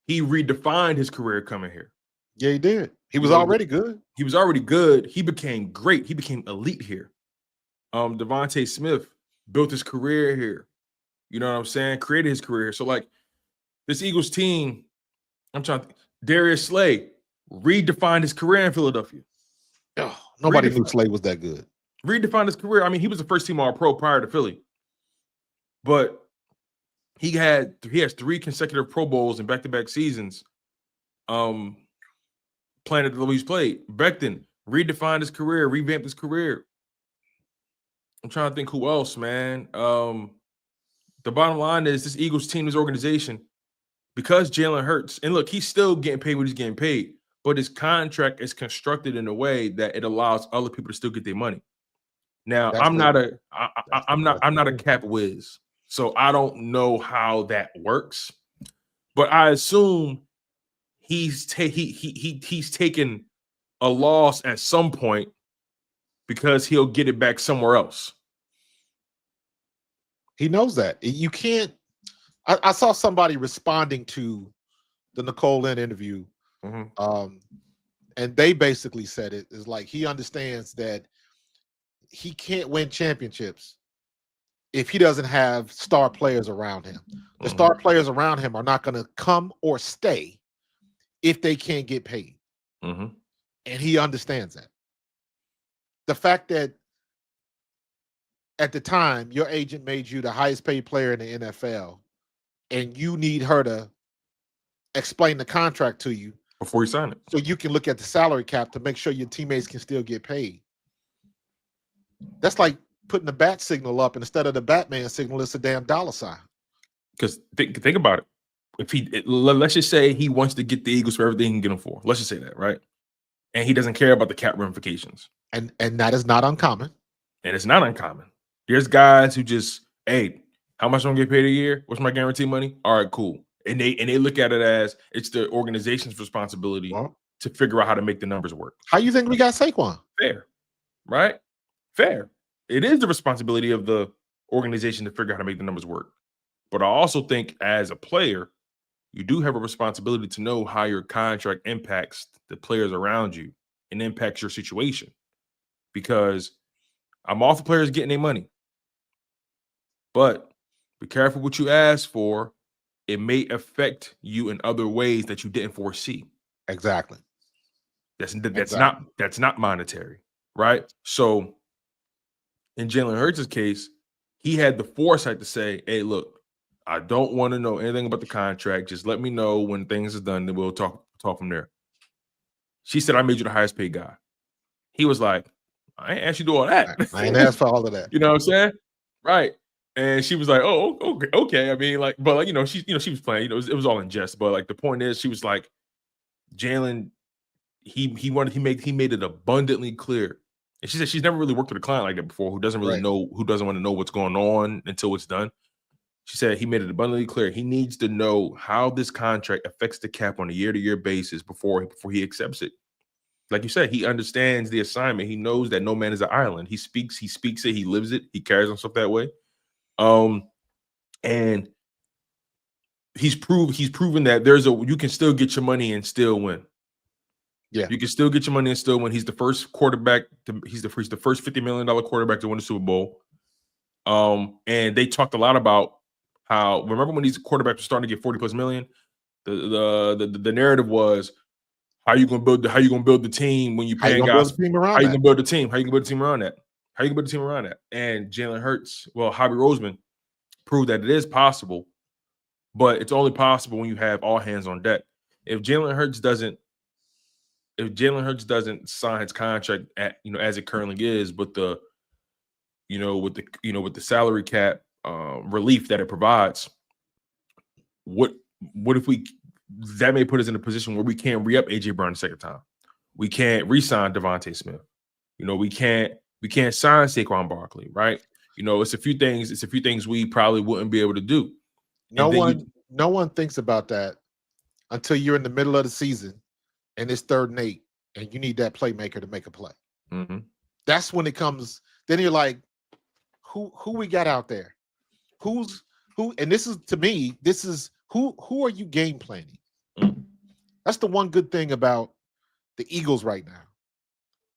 he redefined his career coming here. Yeah, he did. He was already good. He was already good. He became great. He became elite here. Devontae Smith built his career here. You know what I'm saying? Created his career here. So, like, this Eagles team, Darius Slay redefined his career in Philadelphia. Oh, nobody knew Slay was that good. Redefined his career. I mean, he was the first team All-Pro prior to Philly. But he has 3 consecutive Pro Bowls in back-to-back seasons. Playing at the level he's played. Becton redefined his career, revamped his career. I'm trying to think who else, man. The bottom line is this Eagles team, this organization, because Jalen Hurts, and look, he's still getting paid what he's getting paid, but his contract is constructed in a way that it allows other people to still get their money. Now, I'm not a cap whiz, so I don't know how that works, but I assume he's taken a loss at some point because he'll get it back somewhere else. He knows that. You can't. I saw somebody responding to the Nicole Lynn interview, and they basically said it is like he understands that he can't win championships if he doesn't have star players around him. The star players around him are not going to come or stay if they can't get paid. And he understands that. The fact that at the time your agent made you the highest paid player in the NFL and you need her to explain the contract to you before you sign it, so you can look at the salary cap to make sure your teammates can still get paid. That's like putting the bat signal up, and instead of the Batman signal, it's a damn dollar sign. Because think about it. If let's just say he wants to get the Eagles for everything he can get them for. Let's just say that, right? And he doesn't care about the cap ramifications. And that is not uncommon. And it's not uncommon. There's guys who just, hey, how much I'm gonna get paid a year? What's my guarantee money? All right, cool. And they look at it as it's the organization's responsibility to figure out how to make the numbers work. How you think we got Saquon? Fair, right? Fair. It is the responsibility of the organization to figure out how to make the numbers work. But I also think as a player, you do have a responsibility to know how your contract impacts the players around you and impacts your situation. Because I'm all for players getting their money. But be careful what you ask for. It may affect you in other ways that you didn't foresee. Exactly. That's not monetary, right? So in Jalen Hurts' case, he had the foresight to say, hey, look, I don't want to know anything about the contract. Just let me know when things are done, then we'll talk from there. She said, I made you the highest paid guy. He was like, I ain't asked you to do all that. I ain't asked for all of that. You know what I'm saying? Right. And she was like, oh, okay. I mean, like, but like, she was playing, it was all in jest. But like the point is, she was like, Jalen, he made it abundantly clear. And she said she's never really worked with a client like that before who doesn't really know, who doesn't want to know what's going on until it's done. She said he made it abundantly clear he needs to know how this contract affects the cap on a year-to-year basis before he accepts it. Like you said, he understands the assignment. He knows that no man is an island. He speaks it, he lives it, he carries himself that way. And he's proven that you can still get your money and still win. Yeah, you can still get your money and still win. He's the first quarterback. He's the first $50 million quarterback to win the Super Bowl. And they talked a lot about how, remember when these quarterbacks were starting to get 40+ million? The narrative was, how you gonna build the team when you paying guys? How you gonna build the team? How you gonna build the team around that? How you gonna build the team around that? And Jalen Hurts, Howie Roseman proved that it is possible, but it's only possible when you have all hands on deck. If Jalen Hurts doesn't sign his contract as it currently is, with the salary cap relief that it provides, what if that may put us in a position where we can't re-up AJ Brown the second time. We can't re-sign Devontae Smith. We can't sign Saquon Barkley, right? It's a few things we probably wouldn't be able to do. No one thinks about that until you're in the middle of the season and it's 3rd and 8 and you need that playmaker to make a play. Mm-hmm. That's when it comes. Then you're like, who we got out there? Who? And this is, to me, who are you game planning? Mm-hmm. That's the one good thing about the Eagles right now.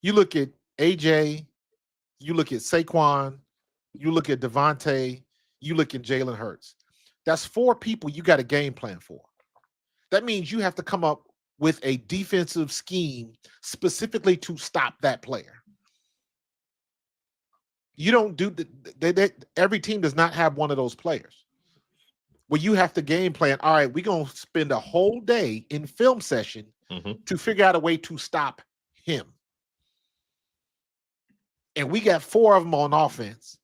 You look at AJ, you look at Saquon, you look at Devontae, you look at Jalen Hurts. That's 4 people you got a game plan for. That means you have to come up with a defensive scheme specifically to stop that player. You don't do every team does not have one of those players where you have to game plan. All right, we're going to spend a whole day in film session to figure out a way to stop him. And we got 4 of them on offense.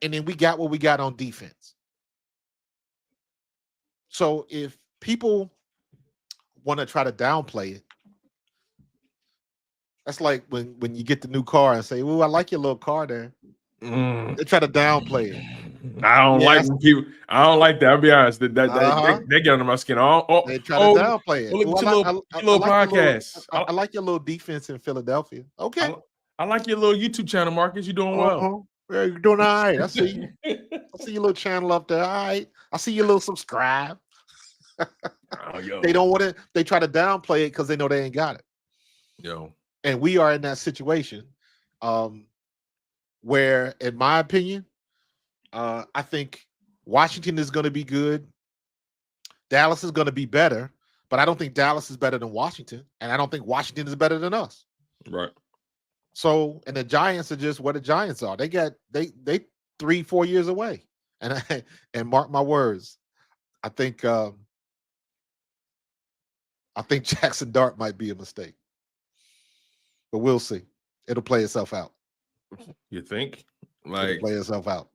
And then we got what we got on defense. So if people want to try to downplay it, that's like when you get the new car and say, "Oh, I like your little car there." They try to downplay it. I don't like when people. I don't like that. I'll be honest. Uh-huh. They get under my skin. They try to downplay it. Look at your I little like podcast. I like your little defense in Philadelphia. Okay. I like your little YouTube channel, Marcus. You're doing well. Yeah, you're doing all right. I see you. I see your little channel up there. All right. I see your little subscribe. They don't want it. They try to downplay it because they know they ain't got it. Yo. And we are in that situation where, in my opinion, I think Washington is going to be good. Dallas is going to be better, but I don't think Dallas is better than Washington, and I don't think Washington is better than us. Right. So, and the Giants are just where the Giants are. They 3-4 years away, and mark my words, I think Jackson Dart might be a mistake, but we'll see. It'll play itself out. You think? It'll play itself out.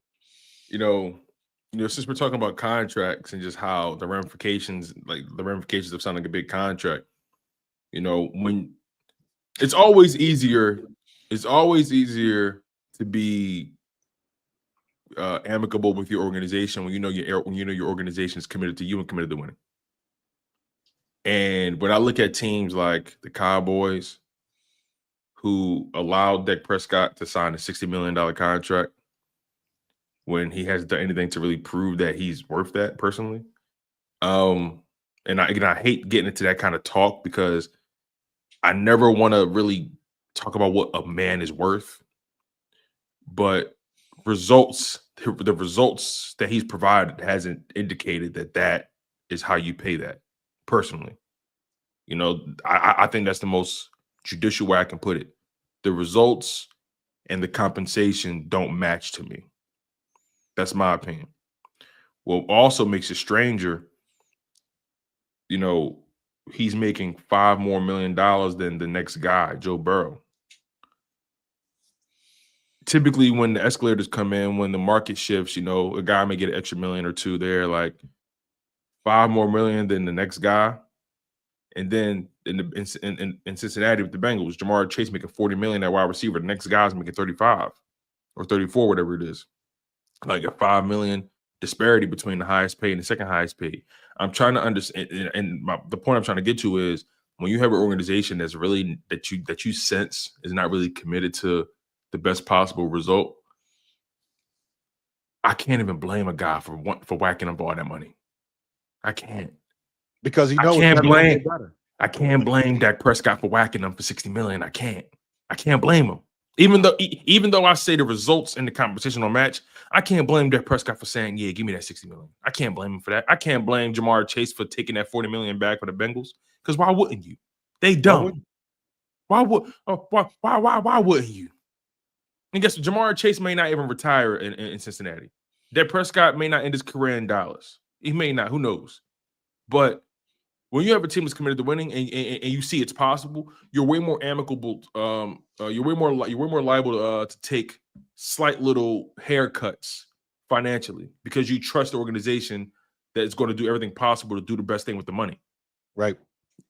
You know, since we're talking about contracts and just how the ramifications of signing a big contract, when it's always easier to be amicable with your organization when your organization is committed to you and committed to winning. And when I look at teams like the Cowboys, who allowed Dak Prescott to sign a $60 million contract when he hasn't done anything to really prove that he's worth that personally. And I hate getting into that kind of talk because I never want to really talk about what a man is worth. But the results that he's provided hasn't indicated that is how you pay that personally. I think that's the most judicial way I can put it. The results and the compensation don't match to me. That's my opinion. What also makes it stranger, he's making $5 million more than the next guy, Joe Burrow. Typically, when the escalators come in, when the market shifts, a guy may get an extra $1 million or $2 million there, like $5 million more than the next guy. And then in Cincinnati with the Bengals, Jamar Chase making $40 million at wide receiver. The next guy's making 35 or 34, whatever it is. Like a $5 million disparity between the highest paid and the second highest paid. I'm trying to understand, and the point I'm trying to get to is when you have an organization that's really that you sense is not really committed to the best possible result, I can't even blame a guy for whacking up all that money. I can't. Because I can't blame Dak Prescott for whacking them for $60 million. I can't blame him. Even though I say the results in the competition don't match, I can't blame Dak Prescott for saying, "Yeah, give me that $60 million." I can't blame him for that. I can't blame Jamar Chase for taking that $40 million back for the Bengals. Because why wouldn't you? They dumb. Why wouldn't you? And guess what? Jamar Chase may not even retire in Cincinnati. Dak Prescott may not end his career in Dallas. He may not. Who knows? But when you have a team that's committed to winning and you see it's possible, you're way more amicable. You're way more liable to take slight little haircuts financially because you trust the organization that is going to do everything possible to do the best thing with the money. Right.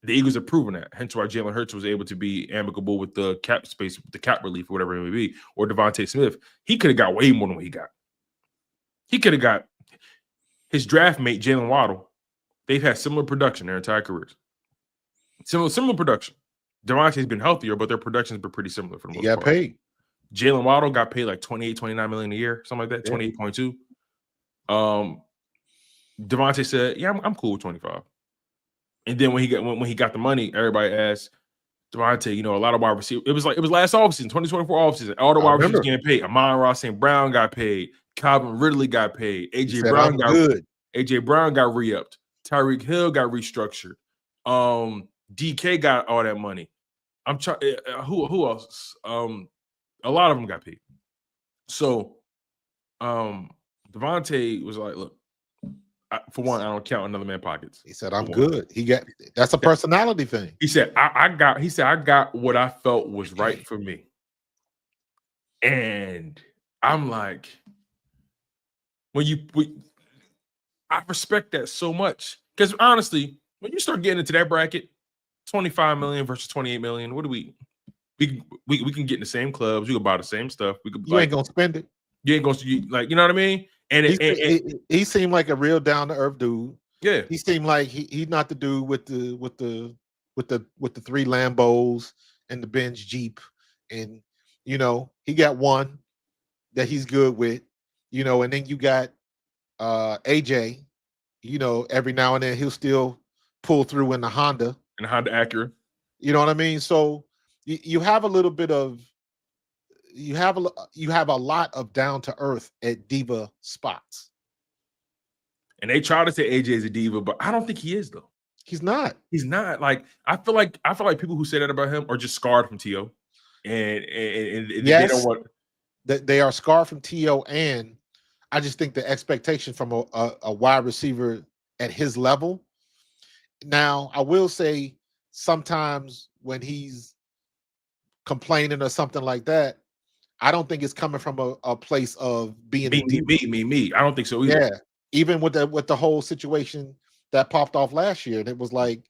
The Eagles have proven that. Hence why Jalen Hurts was able to be amicable with the cap space, the cap relief, or whatever it may be, or Devontae Smith. He could have got way more than what he got. He could have got his draft mate, Jalen Waddle. They've had similar production their entire careers. Similar production. Devontae's been healthier, but their production's been pretty similar for the most part. He got paid. Jalen Waddle got paid like $29 million a year, something like that, 28.2. Devontae said, "Yeah, I'm cool with 25." And then when he got the money, everybody asked Devontae, a lot of wide receivers. It was last offseason, 2024 offseason. All the wide receivers getting paid. Amon-Ra St. Brown got paid. Calvin Ridley got paid. AJ Brown got re-upped. Tyreek Hill got restructured. DK got all that money. I'm trying. Who else? A lot of them got paid. So, Devontae was like, "Look, for one, I don't count another man's pockets." He said, "I'm good." That's a personality thing. He said, "I got what I felt was right for me," and I'm like, I respect that so much because honestly, when you start getting into that bracket, 25 million versus 28 million, what do we can get in the same clubs, we can buy the same stuff. We could You ain't gonna spend it. You ain't gonna like, you know what I mean? And he seemed like a real down to earth dude. Yeah, he seemed like he's not the dude with the 3 Lambos and the Benz Jeep, and he got one that he's good with, and then you got AJ. Every now and then he'll still pull through in the Honda Acura. You know what I mean? So you have a little bit of you have a lot of down to earth at diva spots. And they try to say AJ is a diva, but I don't think he is though. He's not. He's not. Like I feel like people who say that about him are just scarred from TO, and yes, they don't want. They are scarred from TO, and I just think the expectation from a wide receiver at his level. Now, I will say sometimes when he's complaining or something like that, I don't think it's coming from a place of being me. I don't think so either. Yeah, even with the whole situation that popped off last year, and it was like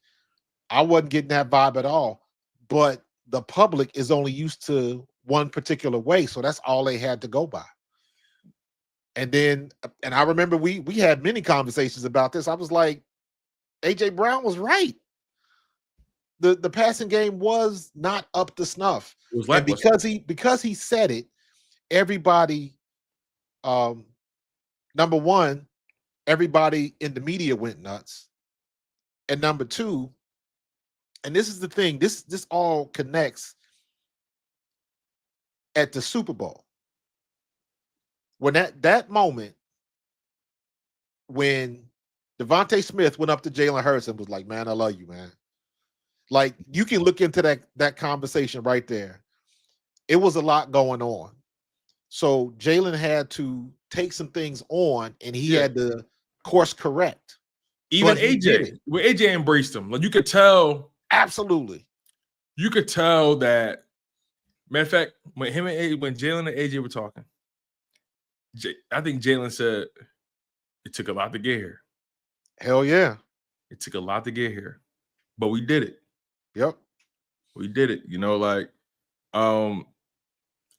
I wasn't getting that vibe at all. But the public is only used to one particular way, so that's all they had to go by. And I remember we had many conversations about this. I was like, AJ Brown was right. The passing game was not up to snuff. It was like, and because he said it, everybody, number one, everybody in the media went nuts. And number two, and this is the thing, this all connects at the Super Bowl. When that moment when Devontae Smith went up to Jalen Hurts and was like, "Man, I love you, man." Like, you can look into that conversation right there. It was a lot going on. So Jalen had to take some things on, and he had to course correct. Even AJ, when AJ embraced him, like you could tell. Absolutely. You could tell that. Matter of fact, when Jalen and AJ were talking, I think Jalen said, "It took a lot to get here." Hell yeah. It took a lot to get here, but we did it. Yep. We did it.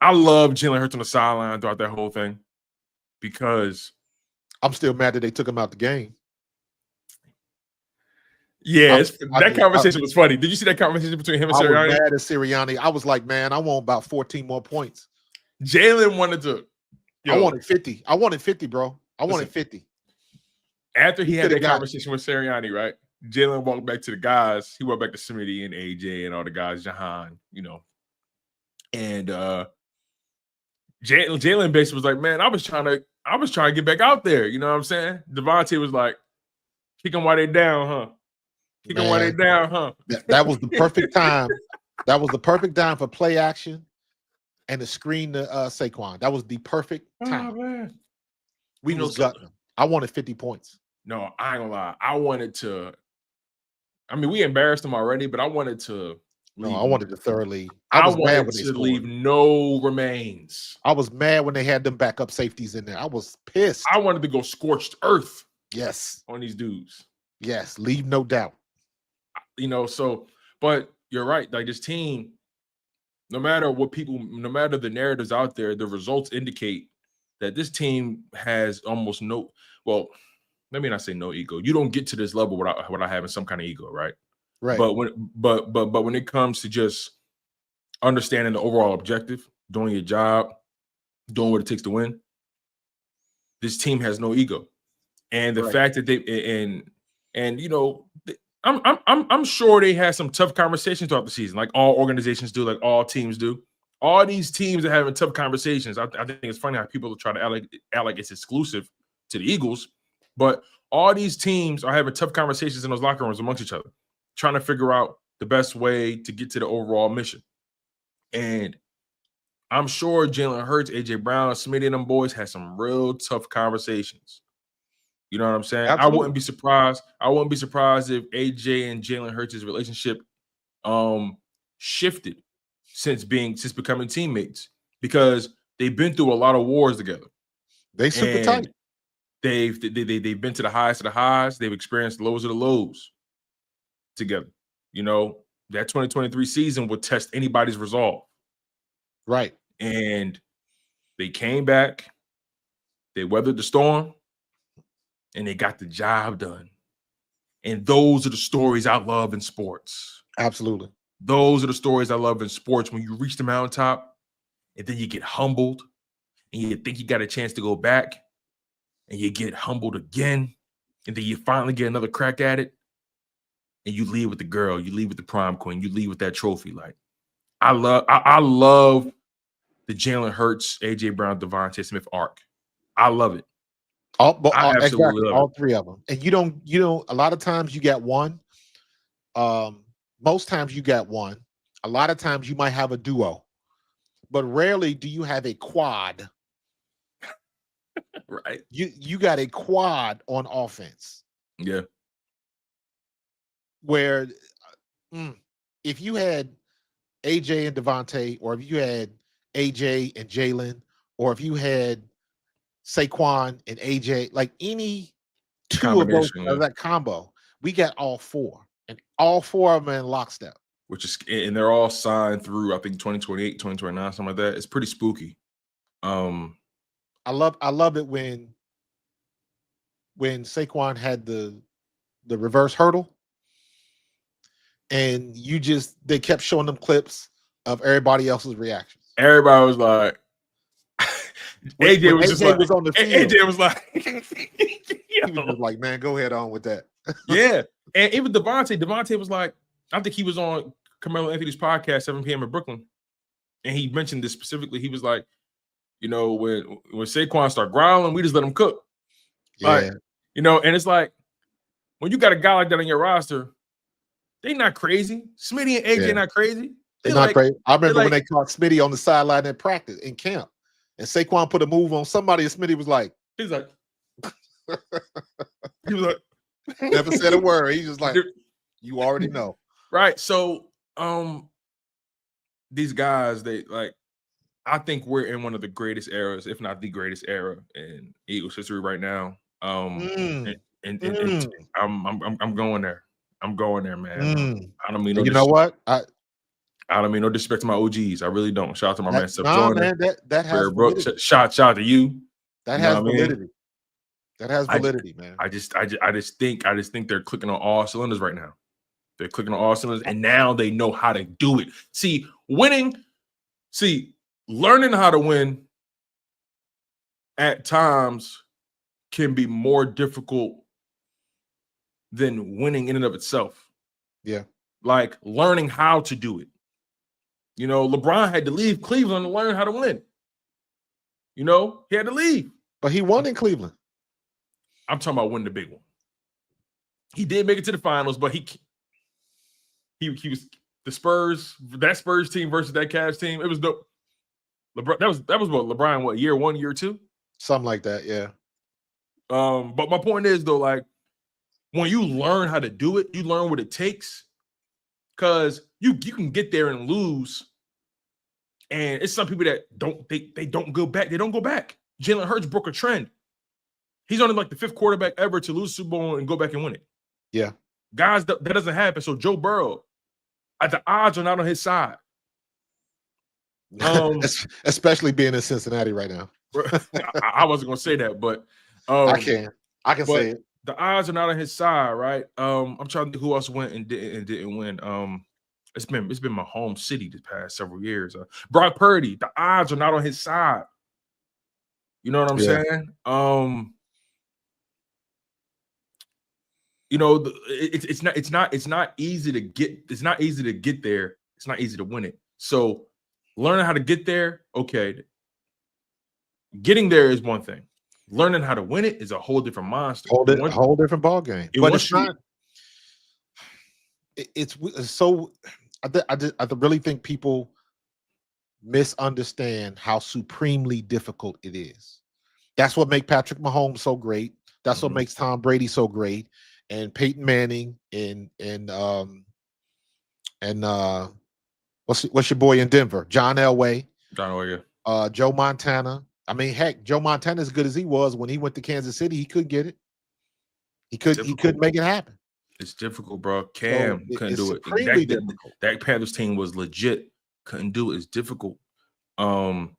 I love Jalen Hurts on the sideline throughout that whole thing because I'm still mad that they took him out the game. Yeah, that conversation was funny. Did you see that conversation between him and Sirianni? I was mad at Sirianni. I was like, man, I want about 14 more points. Jalen wanted to. I wanted 50. I wanted 50, bro. I wanted 50. After he had that conversation with Sirianni, right? Jalen walked back to the guys. He walked back to Smitty and AJ and all the guys, Jihaad, and Jalen basically was like, "Man, I was trying to get back out there." You know what I'm saying? Devontae was like, "Kick them while they down, huh? Kick them while they down, huh?" That was the perfect time. That was the perfect time for play action and the screen to Saquon. That was the perfect time. Oh, man. We was gutting them. I wanted 50 points. No, I ain't gonna lie. I wanted to. I mean, we embarrassed them already, but I wanted to. No, I wanted to thoroughly. I was mad when they leave no remains. I was mad when they had them backup safeties in there. I was pissed. I wanted to go scorched earth. Yes. On these dudes. Yes, leave no doubt. But you're right. Like this team, no matter the narratives out there, the results indicate that this team has almost no. Well, let me not say no ego. You don't get to this level without having some kind of ego, right? Right. But when it comes to just understanding the overall objective, doing your job, doing what it takes to win, this team has no ego. And the fact that I'm sure they had some tough conversations throughout the season, like all organizations do, like all teams do. All these teams are having tough conversations. I think it's funny how people try to act like it's exclusive to the Eagles, but all these teams are having tough conversations in those locker rooms amongst each other, trying to figure out the best way to get to the overall mission. And I'm sure Jalen Hurts, AJ Brown, Smitty, and them boys had some real tough conversations. You know what I'm saying? Absolutely. I wouldn't be surprised if AJ and Jalen Hurts' relationship shifted since becoming teammates, because they've been through a lot of wars together. They super tight. They've been to the highest of the highs. They've experienced the lows of the lows together. You know, that 2023 season would test anybody's resolve. Right. And they came back, they weathered the storm, and they got the job done. And those are the stories I love in sports. Absolutely. Those are the stories I love in sports, when you reach the mountaintop and then you get humbled and you think you got a chance to go back and you get humbled again. And then you finally get another crack at it. And you leave with the girl, you leave with the prom queen, you leave with that trophy. Like, I love the Jalen Hurts, AJ Brown, Devontae Smith arc. I love it. Exactly, all three of them. And you don't, a lot of times you get one. Most times you get one. A lot of times you might have a duo, but rarely do you have a quad. Right. You got a quad on offense. Yeah. Where if you had AJ and Devontae, or if you had AJ and Jalen, or if you had Saquon and AJ, like any two of those, that combo, we got all four, and all four of them in lockstep. And they're all signed through, I think, 2028, 2029, something like that. It's pretty spooky. I love it when Saquon had the reverse hurdle, and they kept showing them clips of everybody else's reactions. Everybody was like, AJ was on the field. AJ was like, he was just like, man, go ahead on with that. Yeah. And even Devontae was like, I think he was on Carmelo Anthony's podcast, 7 p.m. in Brooklyn. And he mentioned this specifically. He was like, you know, when Saquon start growling, we just let him cook. Yeah. Like, you know, and it's like, when you got a guy like that on your roster, they not crazy. Smitty and AJ not crazy. They're not crazy. I remember when they caught Smitty on the sideline in practice, in camp, and Saquon put a move on somebody, and Smitty was like, he was like, never said a word. He's just like, you already know. Right. So these guys, I think we're in one of the greatest eras, if not the greatest era in Eagles history right now. And I'm going there. I'm going there, man. I don't mean no. You know what? I don't mean no disrespect to my OGs. I really don't. Shout out to my man Seth Jordan. Man, that has validity. Shout out to you. That has validity. That has validity, man. I just think they're clicking on all cylinders right now. They're clicking on all cylinders, and now they know how to do it. Learning how to win at times can be more difficult than winning in and of itself. Yeah. Like learning how to do it. You know, LeBron had to leave Cleveland to learn how to win. You know, he had to leave. But he won in Cleveland. I'm talking about winning the big one. He did make it to the finals, but he was the Spurs, that Spurs team versus that Cavs team. It was dope. LeBron, that was what LeBron, what, year 1, year 2? Something like that, yeah. But my point is though, like when you learn how to do it, you learn what it takes. Because you can get there and lose. And it's some people that don't go back. They don't go back. Jalen Hurts broke a trend. He's only like the 5th quarterback ever to lose Super Bowl and go back and win it. Yeah. Guys, that doesn't happen. So Joe Burrow, the odds are not on his side. Especially being in Cincinnati right now. I wasn't gonna say that, but I can say it. The odds are not on his side, right? I'm trying to think who else went and didn't win. It's been my home city the past several years. Brock Purdy, the odds are not on his side. You know what I'm saying? You know, it's not easy to get. It's not easy to get there. It's not easy to win it. So learning how to get there, okay. Getting there is one thing. Learning how to win it is a whole different monster. A whole different ball game. But it's not. It's so. I really think people misunderstand how supremely difficult it is. That's what makes Patrick Mahomes so great. That's what makes Tom Brady so great, and Peyton Manning, and what's your boy in Denver, John Elway, yeah. Joe Montana. I mean, heck, Joe Montana, as good as he was when he went to Kansas City, he could get it. He could make it happen. It's difficult, bro. Cam couldn't do it. Supremely difficult. That Panthers team was legit. Couldn't do it. It's difficult. You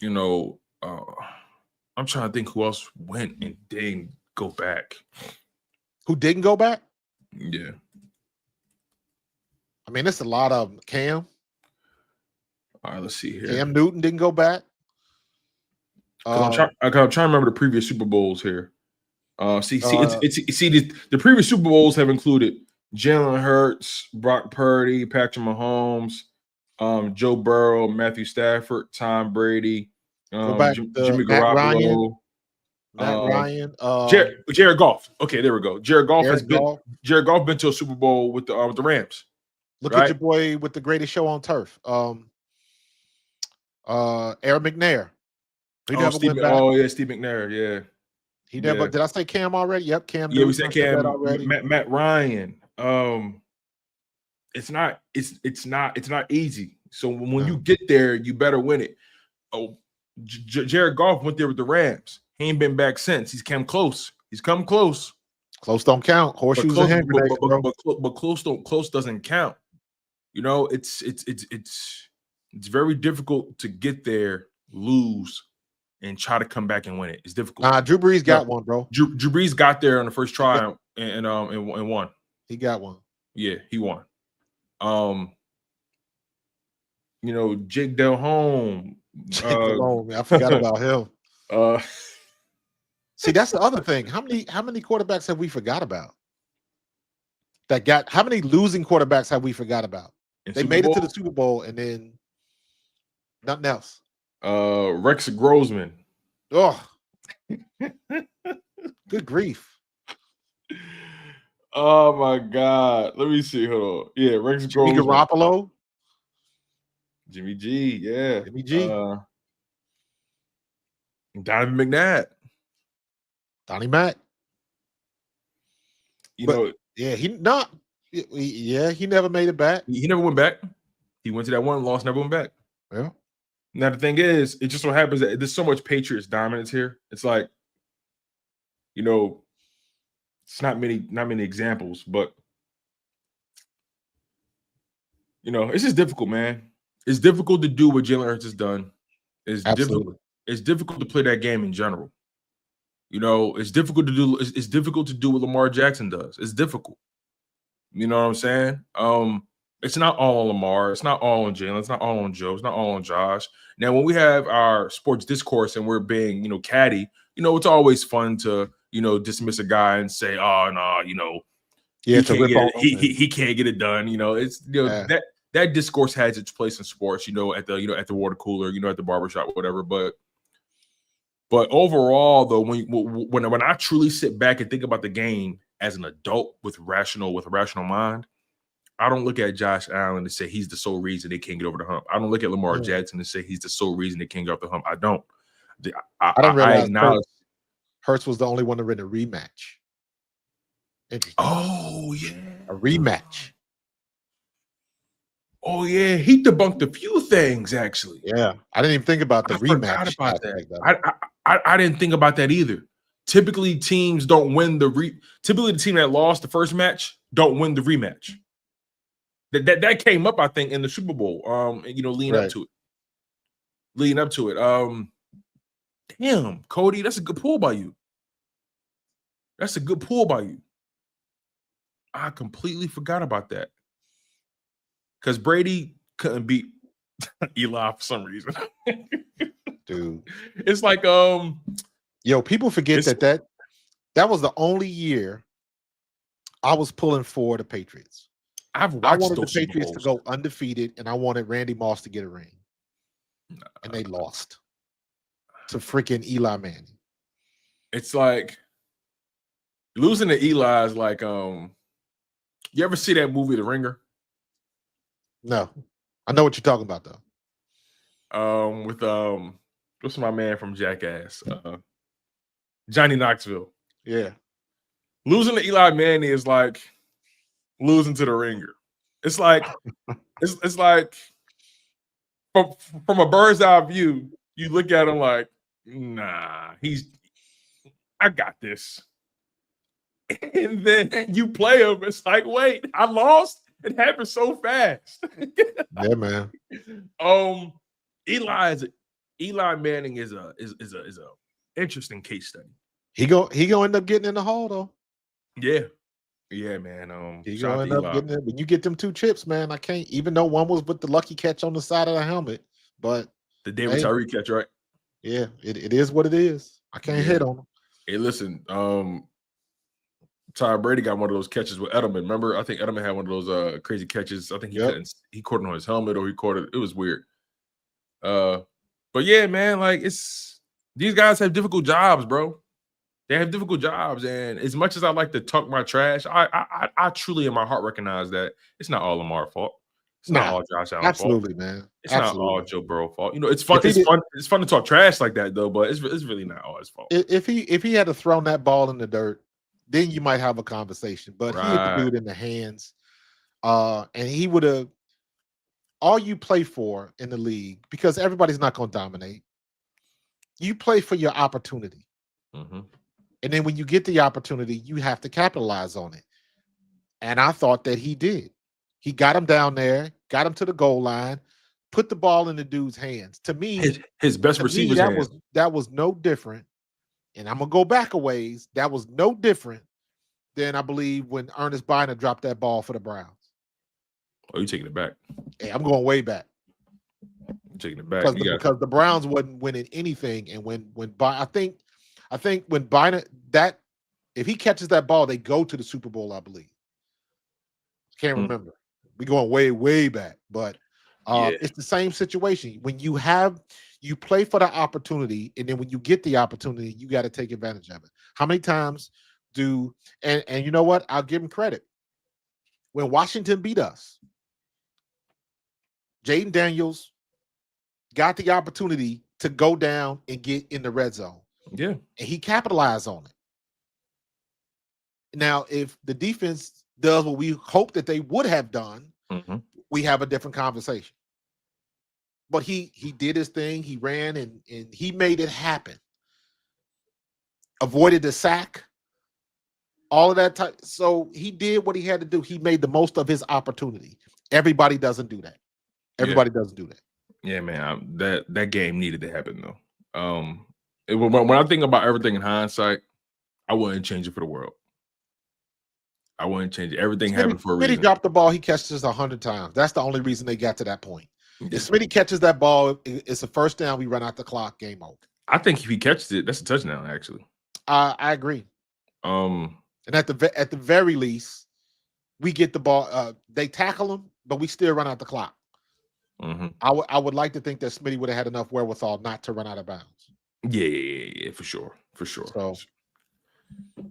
know, I'm trying to think who else went and didn't go back. Who didn't go back? Yeah. I mean, it's a lot of them. Cam. All right, let's see here. Cam Newton didn't go back. I'm trying to remember the previous Super Bowls here. The previous Super Bowls have included Jalen Hurts, Brock Purdy, Patrick Mahomes, Joe Burrow, Matthew Stafford, Tom Brady, Jimmy Garoppolo, Matt Ryan, Jared Goff. Okay, there we go. Jared Goff been to a Super Bowl with the Rams. Look at your boy with the greatest show on turf. Aaron McNair. He never went back. Oh yeah, Steve McNair. Yeah. He never. Did I say Cam already? Yep, Cam. Yeah, we said Cam already. Matt Ryan. It's not easy. So when you get there, you better win it. Oh, Jared Goff went there with the Rams. He ain't been back since. He's come close. Close don't count. Horseshoes and hand grenades, but close doesn't count. You know, it's very difficult to get there, lose, and try to come back and win it. It's difficult. Nah, Drew Brees got one, bro. Drew Brees got there on the first try and won. He got one. Yeah, he won. You know, Jake Delhomme. I forgot about him. See, that's the other thing. How many quarterbacks have we forgot about? How many losing quarterbacks have we forgot about? They made it to the Super Bowl and then nothing else. Rex Grossman. Oh, good grief. Oh my God. Let me see. Hold on. Yeah, Rex Grossman. Jimmy Garoppolo. Jimmy G. Yeah. Jimmy G. Donovan McNabb. Donnie Mack. He never made it back. He never went back. He went to that one loss, never went back. Yeah. Now the thing is, it just so happens that there's so much Patriots dominance here. It's like, you know, it's not many examples, but you know, it's just difficult, man. It's difficult to do what Jalen Hurts has done. It's difficult to play that game in general. You know, it's difficult to do. It's difficult to do what Lamar Jackson does. It's difficult. You know what I'm saying? It's not all on Lamar. It's not all on Jalen. It's not all on Joe. It's not all on Josh. Now, when we have our sports discourse and we're being, you know, catty, you know, it's always fun to, you know, dismiss a guy and say, oh no, you know, he can't get it done. You know, it's that discourse has its place in sports. You know, at the water cooler, you know, at the barbershop, whatever. But overall, though, when I truly sit back and think about the game as an adult with a rational mind, I don't look at Josh Allen and say he's the sole reason they can't get over the hump. I don't look at Lamar Jackson and say he's the sole reason they can't get off the hump. I don't. I don't realize Hurts was the only one to win a rematch. Interesting. Oh yeah, a rematch. Oh yeah, he debunked a few things actually. Yeah, I didn't even think about the rematch. About that. I didn't think about that either. Typically, teams don't win typically the team that lost the first match don't win the rematch. That came up, I think, in the Super Bowl. You know, leading up to it. Damn, Cody, that's a good pull by you. I completely forgot about that. Because Brady couldn't beat Eli for some reason. Dude. It's like people forget that was the only year I was pulling for the Patriots. I wanted the Patriots to go undefeated, and I wanted Randy Moss to get a ring. And they lost to freaking Eli Manning. It's like losing to Eli is like you ever see that movie The Ringer? No. I know what you're talking about though. With what's my man from Jackass? Johnny Knoxville. Yeah. Losing to Eli Manning is like losing to The Ringer. It's like it's like from a bird's eye view, you look at him like, nah, I got this. And then you play him, it's like, wait, I lost. It happened so fast. Yeah, man. Eli Manning is a interesting case study. He gonna end up getting in the hall though. Yeah, man. He gonna end up getting it. When you get them 2 chips, man, I can't. Even though one was with the lucky catch on the side of the helmet, but the David Tyree catch, right? Yeah, it is what it is. I can't hit on him. Hey, listen, Ty Brady got one of those catches with Edelman. Remember, I think Edelman had one of those crazy catches. I think he caught it on his helmet or he caught it. It was weird. But yeah, man, like these guys have difficult jobs, bro. They have difficult jobs, and as much as I like to talk my trash, I truly in my heart recognize that it's not all Lamar's fault. It's not all Josh Allen's absolutely, fault. Man. It's not all Joe Burrow's fault. You know, it's fun. It's fun to talk trash like that, though. But it's really not all his fault. If he had to thrown that ball in the dirt, then you might have a conversation. But he hit the dude in the hands, and he would have. All you play for in the league, because everybody's not going to dominate. You play for your opportunity. Mm-hmm. And then when you get the opportunity, you have to capitalize on it. And I thought that he did. He got him down there, got him to the goal line, put the ball in the dude's hands. To me, his best receiver's hands. That was no different. And I'm going to go back a ways. That was no different than I believe when Ernest Biner dropped that ball for the Browns. Oh, you taking it back? Hey, I'm going way back. I'm taking it back. Because the Browns wasn't winning anything. And when I think when Bynum, that if he catches that ball, they go to the Super Bowl, I believe. Can't remember. We going way, way back. But it's the same situation. When you play for the opportunity, and then when you get the opportunity, you got to take advantage of it. How many times and you know what? I'll give him credit. When Washington beat us, Jaden Daniels got the opportunity to go down and get in the red zone. Yeah. And he capitalized on it. Now, if the defense does what we hope that they would have done, we have a different conversation. But he did his thing. He ran and he made it happen. Avoided the sack. All of that type. So he did what he had to do. He made the most of his opportunity. Everybody doesn't do that. Everybody doesn't do that. Yeah, man. That game needed to happen though. When I think about everything in hindsight, I wouldn't change it for the world. I wouldn't change it. Everything happened for a reason. Smitty dropped the ball. He catches 100 times. That's the only reason they got to that point. If Smitty catches that ball, it's a first down. We run out the clock. Game over. I think if he catches it, that's a touchdown. Actually, I agree. And at the very least, we get the ball. They tackle him, but we still run out the clock. I would like to think that Smitty would have had enough wherewithal not to run out of bounds. Yeah, for sure. So,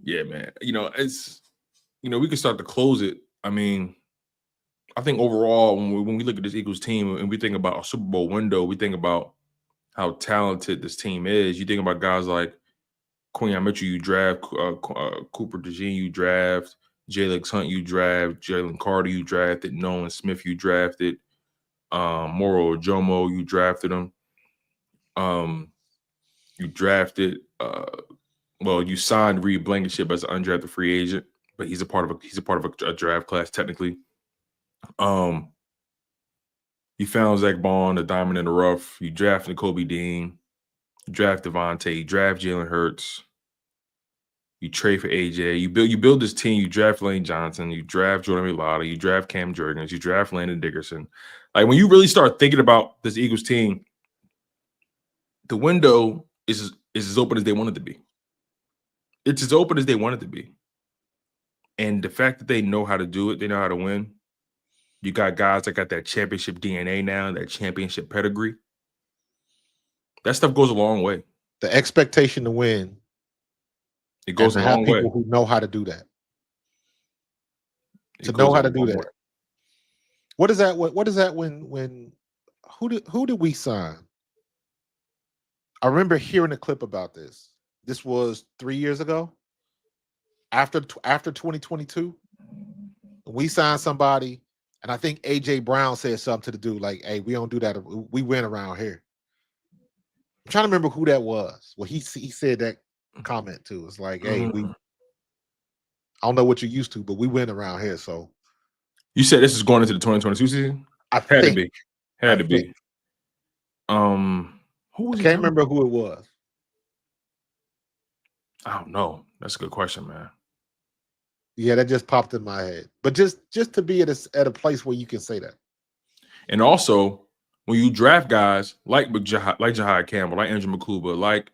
yeah, man. We can start to close it. I mean, I think overall, when we look at this Eagles team and we think about a Super Bowl window, we think about how talented this team is. You think about guys like Quinyon Mitchell, you draft, Cooper DeJean, you draft, Jalen Hunt, you draft, Jalen Carter, you drafted, Nolan Smith, you drafted, Moro Jomo, you drafted him. You drafted, you signed Reed Blankenship as an undrafted free agent, but he's a part of a draft class technically. You found Zach Bond, a diamond in the rough. You drafted Kobe Dean. You draft Devontae. You draft Jalen Hurts. You trade for AJ. You build this team. You draft Lane Johnson. You draft Jordan Mailata. You draft Cam Jurgens. You draft Landon Dickerson. Like when you really start thinking about this Eagles team, the window is as open as they want it to be. It's as open as they want it to be. And the fact that they know how to do it, they know how to win. You got guys that got that championship DNA now, that championship pedigree. That stuff goes a long way. The expectation to win. It goes a long way. People who know how to do that. To know how to do that. What is that? What is that when who did we sign? I remember hearing a clip about this. This was 3 years ago. After 2022, we signed somebody, And I think AJ Brown said something to the dude like, "Hey, we don't do that. We win around here." I'm trying to remember who that was. Well, he said that comment too. It's like, "Hey, I don't know what you're used to, but we win around here." So you said this is going into the 2022 season? I Had think, to be. Had to be. Who was I he can't talking remember about? who it was. I don't know. That's a good question, man. Yeah, that just popped in my head. But just to be at a place where you can say that. And also, when you draft guys like Jihaad Campbell, like Andrew McCluba, like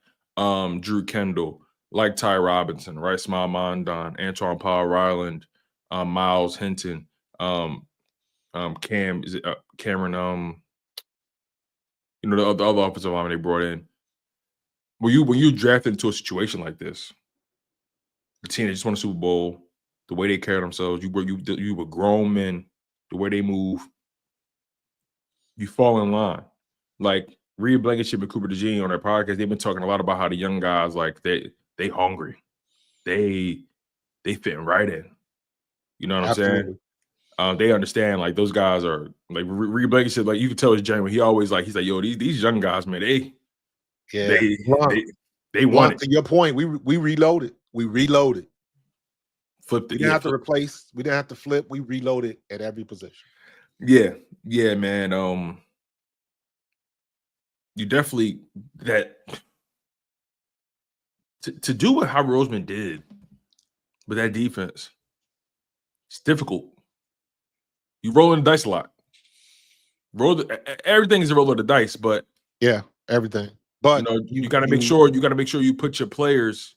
Drew Kendall, like Ty Robinson, right? Smile Mondon, Antoine Paul Ryland, Miles Hinton, Cameron, the other offensive lineman they brought in. When you drafted into a situation like this, the team that just won a Super Bowl, the way they carry themselves, you were grown men, the way they move, you fall in line. Like Reed Blankenship and Cooper DeJean on their podcast, they've been talking a lot about how the young guys, like they hungry, they fitting right in. You know what I'm saying? They understand like those guys are like Reed Blankenship. Like you can tell his genuine. He's like, yo, these young guys, man, they want it. To your point, we reloaded. We reloaded. Flipped it. We didn't have to replace. We didn't have to flip. We reloaded at every position. Yeah, man. You definitely to do what Howie Roseman did with that defense, it's difficult. You rolling the dice a lot. Everything is a roll of the dice, but yeah, everything. But you got to make sure you put your players.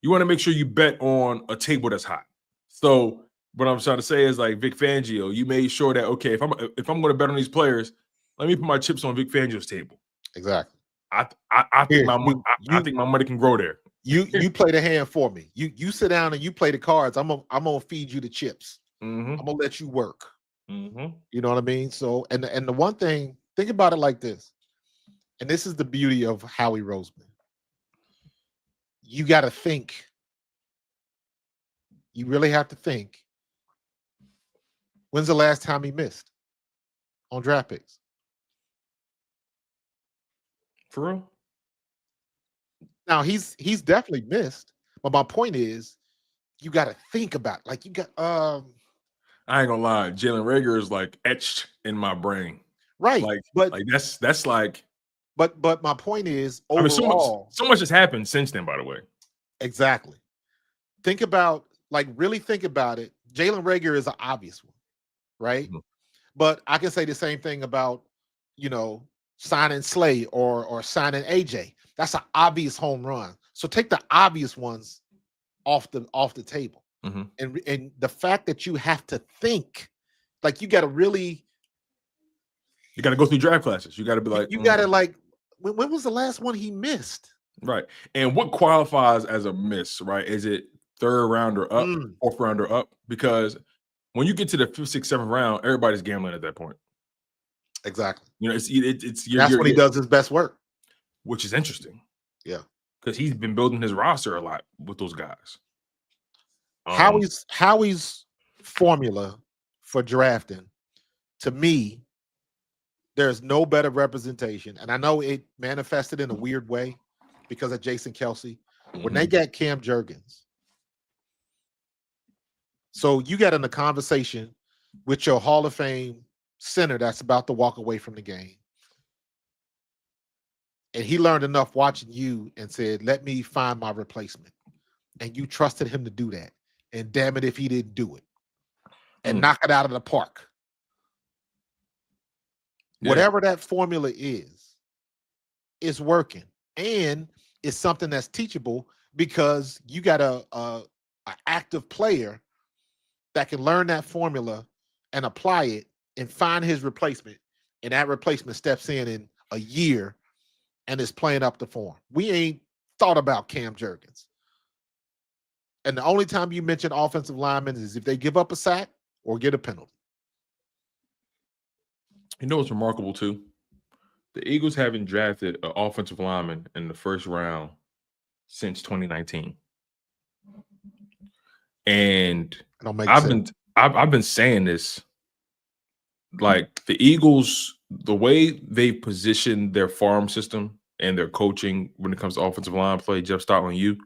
You want to make sure you bet on a table that's hot. So what I'm trying to say is like Vic Fangio, you made sure that okay, if I'm going to bet on these players, let me put my chips on Vic Fangio's table. Exactly. I think I think my money can grow there. You play the hand for me. You sit down and you play the cards. I'm gonna feed you the chips. I'm gonna let you work. You know what I mean? So and the one thing, think about it like this, and this is the beauty of Howie Roseman. You got to think. You really have to think. When's the last time he missed on draft picks? For real? Now he's definitely missed, but my point is, you got to think about it. Like you got. I ain't gonna lie, Jalen Reagor is like etched in my brain, right? Like, but that's like. But my point is, overall, I mean, so much has happened since then. By the way, exactly. Think about really think about it. Jalen Reagor is an obvious one, right? But I can say the same thing about signing Slay or signing AJ. That's an obvious home run. So take the obvious ones off the table. And the fact that you have to think, like you got to go through draft classes. You got to be like, you got to when was the last one he missed? Right. And what qualifies as a miss, right? Is it third rounder up, fourth rounder up? Because when you get to the 5th, 6th, 7th round, everybody's gambling at that point. Exactly. It's that's when he does his best work, which is interesting. Yeah, because he's been building his roster a lot with those guys. Howie's formula for drafting, to me, there's no better representation, and I know it manifested in a weird way because of Jason Kelsey when they got Cam Jurgens. So you got in a conversation with your Hall of Fame center that's about to walk away from the game. And he learned enough watching you and said, let me find my replacement. And you trusted him to do that. And damn it if he didn't do it. And knock it out of the park. Yeah. Whatever that formula is, it's working. And it's something that's teachable because you got a active player that can learn that formula and apply it and find his replacement. And that replacement steps in a year and is playing up the form. We ain't thought about Cam Jurgens. And the only time you mention offensive linemen is if they give up a sack or get a penalty. You know what's remarkable too? The Eagles haven't drafted an offensive lineman in the first round since 2019. And I've been saying this like the Eagles, the way they position their farm system and their coaching when it comes to offensive line play, Jeff Stoutland,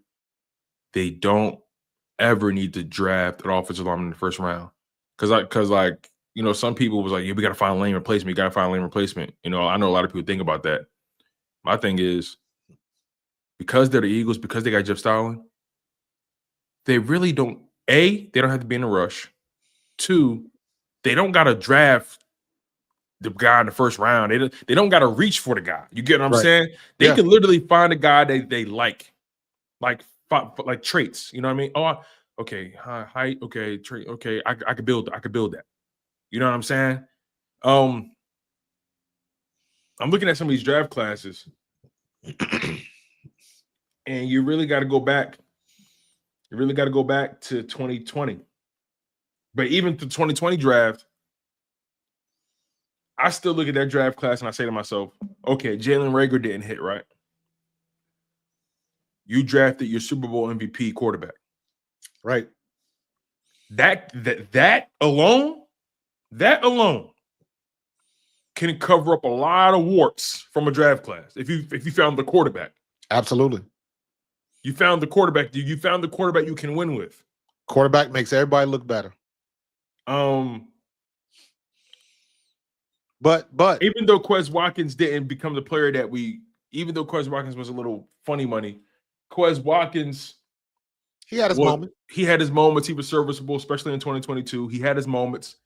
they don't ever need to draft an offensive lineman in the first round. Because some people was like, yeah, we got to find a lane replacement. You got to find a lane replacement. I know a lot of people think about that. My thing is, because they're the Eagles, because they got Jeff Stoutland, they really don't. A, they don't have to be in a rush. 2, they don't got to draft the guy in the first round. They don't got to reach for the guy. You get what I'm saying? They can literally find a guy they like traits. You know what I mean? Oh, okay, height. Okay, trait. Okay, I could build that. You know what I'm saying? I'm looking at some of these draft classes, and you really got to go back. You really got to go back to 2020. But even the 2020 draft, I still look at that draft class and I say to myself, okay, Jalen Reagor didn't hit, right? You drafted your Super Bowl MVP quarterback. Right. That alone can cover up a lot of warts from a draft class. If you found the quarterback. Absolutely. You found the quarterback. You found the quarterback you can win with. Quarterback makes everybody look better. But even though Quez Watkins didn't become the player that even though Quez Watkins was a little funny money, Quez Watkins, he had his moments. He had his moments. He was serviceable, especially in 2022. He had his moments.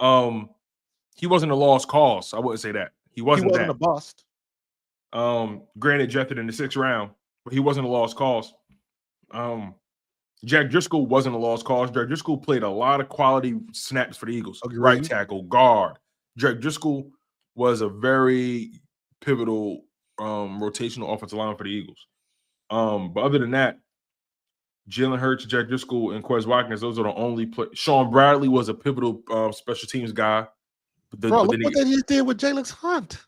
He wasn't a lost cause. I wouldn't say that. He wasn't a bust. Granted, drafted in the 6th round, but he wasn't a lost cause. Jack Driscoll wasn't a lost cause. Jack Driscoll played a lot of quality snaps for the Eagles. Agreed. Right tackle, guard. Jack Driscoll was a very pivotal rotational offensive line for the Eagles. But other than that, Jalen Hurts, Jack Driscoll, and Quez Watkins, those are the only play. Sean Bradley was a pivotal special teams guy. Look what they just did with Jalen Hunt.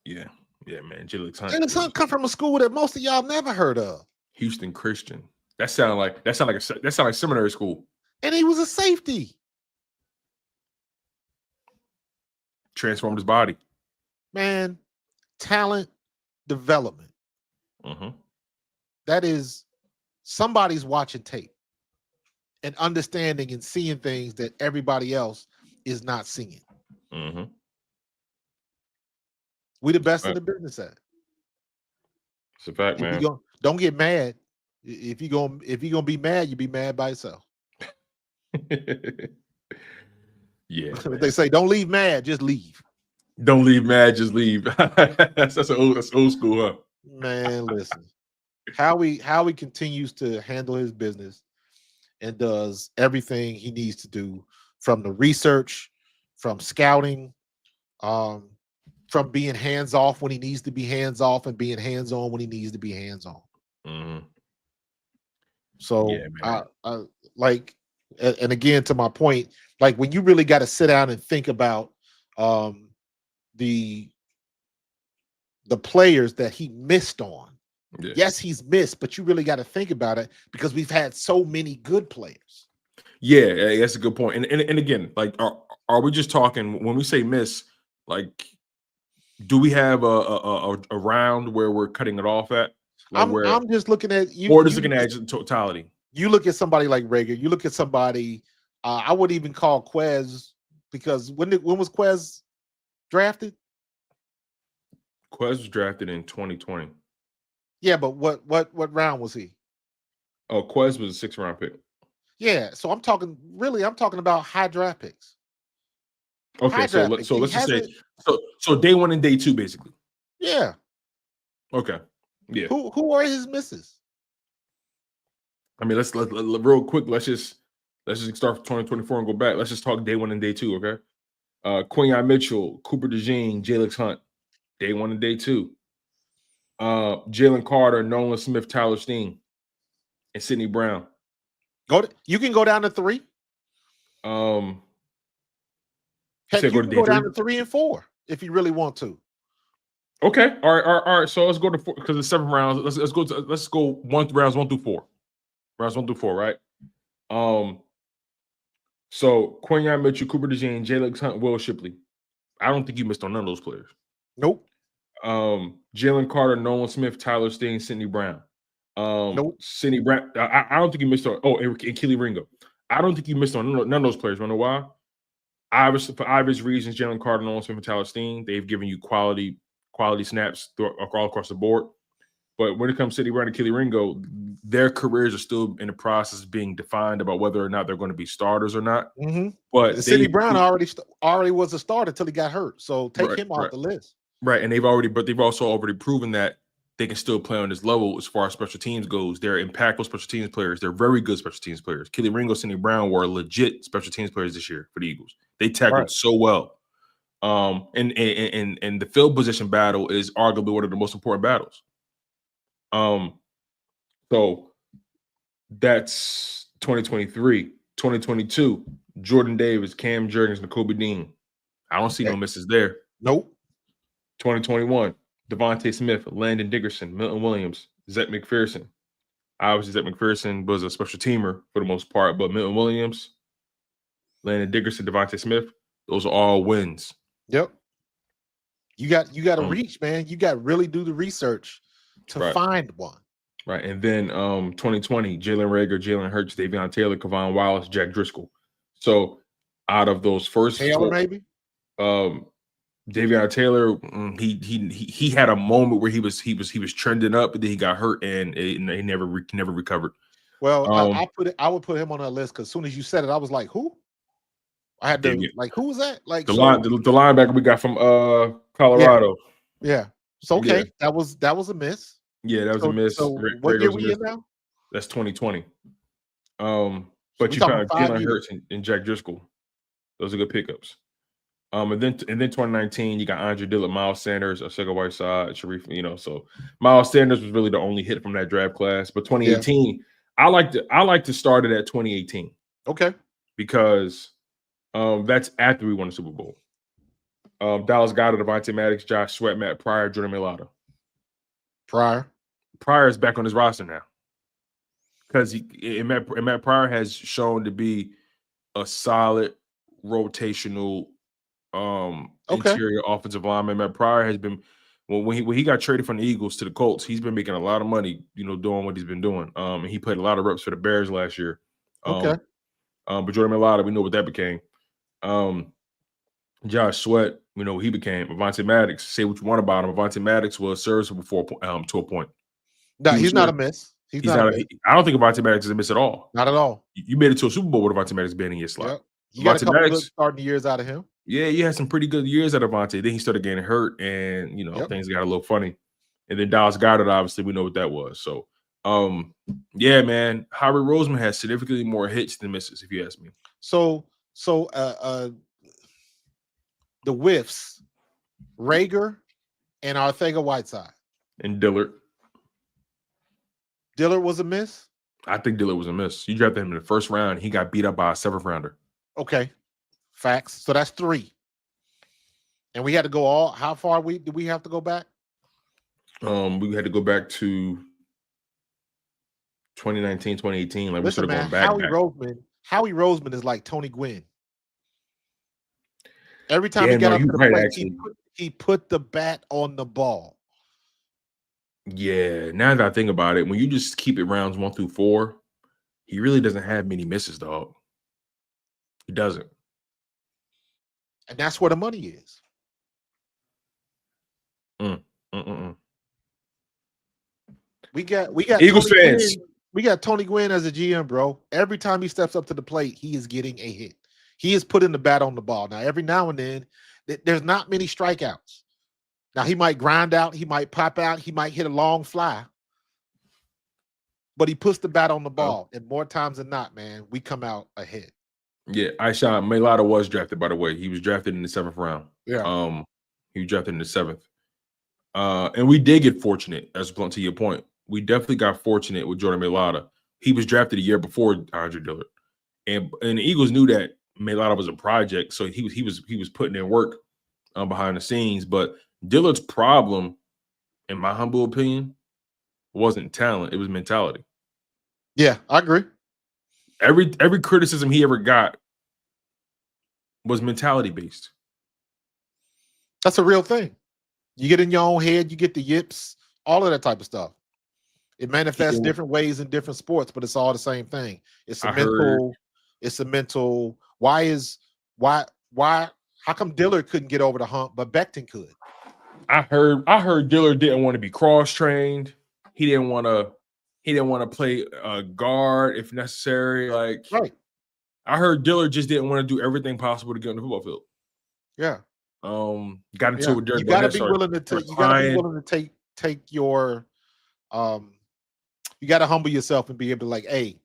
Yeah, man. Jalen Hunt come from a school that most of y'all never heard of. Houston Christian. That sounded like seminary school. And he was a safety. Transformed his body. Man, talent development. Mm-hmm. That is somebody's watching tape and understanding and seeing things that everybody else is not seeing. Mm-hmm. We the best in the business at it. It's a fact, man. Don't get mad. If you're gonna be mad, you be mad by yourself. Yeah. They say don't leave mad, just leave. Don't leave mad, just leave. that's old school, huh? Man, listen. Howie continues to handle his business and does everything he needs to do, from the research, from scouting, from being hands off when he needs to be hands off and being hands on when he needs to be hands on. Mm-hmm. So yeah, I like, and again, to my point, like when you really got to sit down and think about the players that he missed on. Yeah. Yes, he's missed, but you really got to think about it because we've had so many good players. Yeah, that's a good point. And again, like, are we just talking when we say miss? Like, do we have a round where we're cutting it off at? Like I'm just looking at you, or just looking at the totality. You look at somebody like Reagor. You look at somebody. I wouldn't even call Quez, because when was Quez drafted? Quez was drafted in 2020. Yeah, but what round was he? Oh, Quez was a 6th round pick. Yeah, so I'm talking about high draft picks. Okay, so let's just say so day 1 and day 2 basically. Yeah. Okay. Yeah. Who are his misses? I mean, let's real quick. Let's just start from 2024 and go back. Let's just talk day 1 and day 2. Okay. Quinyon Mitchell, Cooper DeJean, Jalen Hunt, day 1 and day 2. Jalen Carter, Nolan Smith, Tyler Steen, and Sidney Brown. You can go down to 3. Heck, you can go down to 3 and 4 if you really want to. Okay. All right. So let's go to 4 because it's 7 rounds. Let's go rounds 1 through 4. Rounds 1 through 4, right? So Quinyon, Mitchell, Cooper DeJean, Jalen Hunt, Will Shipley. I don't think you missed on none of those players. Nope. Jalen Carter, Nolan Smith, Tyler Steen, Sidney Brown. Nope. Sidney Brown. I don't think you missed on. Oh, and Keely Ringo. I don't think you missed on none of those players. You know why? Obviously, for obvious reasons, Jalen Carter, Nolan Smith, and Tyler Steen, they've given you quality snaps all across the board. But when it comes to Sidney Brown and Keely Ringo, their careers are still in the process of being defined about whether or not they're going to be starters or not. Mm-hmm. But Sidney Brown already was a starter until he got hurt. So take him off the list. Right, and they've also already proven that they can still play on this level as far as special teams goes. They're impactful special teams players. They're very good special teams players. Keely Ringo, Sidney Brown were legit special teams players this year for the Eagles. They tackled so well. And the field position battle is arguably one of the most important battles. So that's 2023. 2022, Jordan Davis, Cam Jurgens, Nakobe Dean. I don't see no misses there. Nope. 2021, Devontae Smith, Landon Dickerson, Milton Williams, Zach McPherson. Obviously, Zach McPherson was a special teamer for the most part, but Milton Williams, Landon Dickerson, Devontae Smith, those are all wins. Yep. You got to reach, man. You got to really do the research to find one. Right. And then 2020, Jalen Reagor, Jalen Hurts, Davion Taylor, Kevon Wallace, Jack Driscoll. So out of those first Taylor, maybe? Davion Taylor, he had a moment where he was trending up, but then he got hurt and he never recovered. Well, I would put him on that list because as soon as you said it, I was like, who? I had to who was that? Like the linebacker we got from Colorado. Yeah. So okay, that was a miss. Yeah, that was a miss. So what year we in now? That's 2020. But you found Jalen Hurts and Jack Driscoll. Those are good pickups. And then 2019, you got Andre Dillard, Miles Sanders, Osega Whiteside, Sharif. So Miles Sanders was really the only hit from that draft class. But 2018, I like to start it at 2018. Okay, because that's after we won the Super Bowl. Dallas Goedert, Devontae Maddox, Josh Sweat, Matt Pryor, Jordan Mailata. Pryor is back on his roster now because Matt Pryor has shown to be a solid rotational interior offensive lineman. Matt Pryor has been when he got traded from the Eagles to the Colts, he's been making a lot of money, doing what he's been doing. And he played a lot of reps for the Bears last year. But Jordan Mailata, we know what that became. Josh Sweat, we know what he became. Avonte Maddox, say what you want about him. Avonte Maddox was serviceable to a point. No, he's not a miss. He's not a miss. I don't think Avonte Maddox is a miss at all. Not at all. You made it to a Super Bowl with Avonte Maddox being in your slot. Yep. You got a couple good starting years out of him. Yeah, you had some pretty good years out of Avonte. Then he started getting hurt, and things got a little funny. And then Dallas Goedert, obviously, we know what that was. So, yeah, man, Howie Roseman has significantly more hits than misses, if you ask me. So the whiffs, Reagor and Arcega Whiteside. And Dillard. Dillard was a miss? I think Dillard was a miss. You drafted him in the first round. He got beat up by a 7th rounder. Okay. Facts. So that's 3. And we had to go how far did we have to go back? We had to go back to 2019, 2018. Like, listen, we started going back. Howie Roseman is like Tony Gwynn. Every time he got up to the plate, he put the bat on the ball. Yeah, now that I think about it, when you just keep it rounds 1 through 4, he really doesn't have many misses, dog. He doesn't. And that's where the money is. We got Eagles fans. We got Tony Gwynn as a GM, bro. Every time he steps up to the plate, he is getting a hit. He is putting the bat on the ball. Now, every now and then, there's not many strikeouts. Now, he might grind out. He might pop out. He might hit a long fly. But he puts the bat on the ball. And more times than not, man, we come out ahead. Yeah, Aishan Mailata was drafted, by the way. He was drafted in the 7th round. Yeah. He was drafted in the 7th. And we did get fortunate, as blunt to your point. We definitely got fortunate with Jordan Mailata. He was drafted a year before Andre Dillard. And the Eagles knew that Mailata was a project, so he was putting in work behind the scenes. But Dillard's problem, in my humble opinion, wasn't talent; it was mentality. Yeah, I agree. Every criticism he ever got was mentality based. That's a real thing. You get in your own head, you get the yips, all of that type of stuff. It manifests different ways in different sports, but it's all the same thing. It's a mental. How come Dillard couldn't get over the hump, but Becton could? I heard Dillard didn't want to be cross-trained. He didn't want to play guard if necessary. Like, right. I heard Dillard just didn't want to do everything possible to get on the football field. Yeah. Got into it with Derek. You got to be willing to take your you got to humble yourself and be able to, like, hey,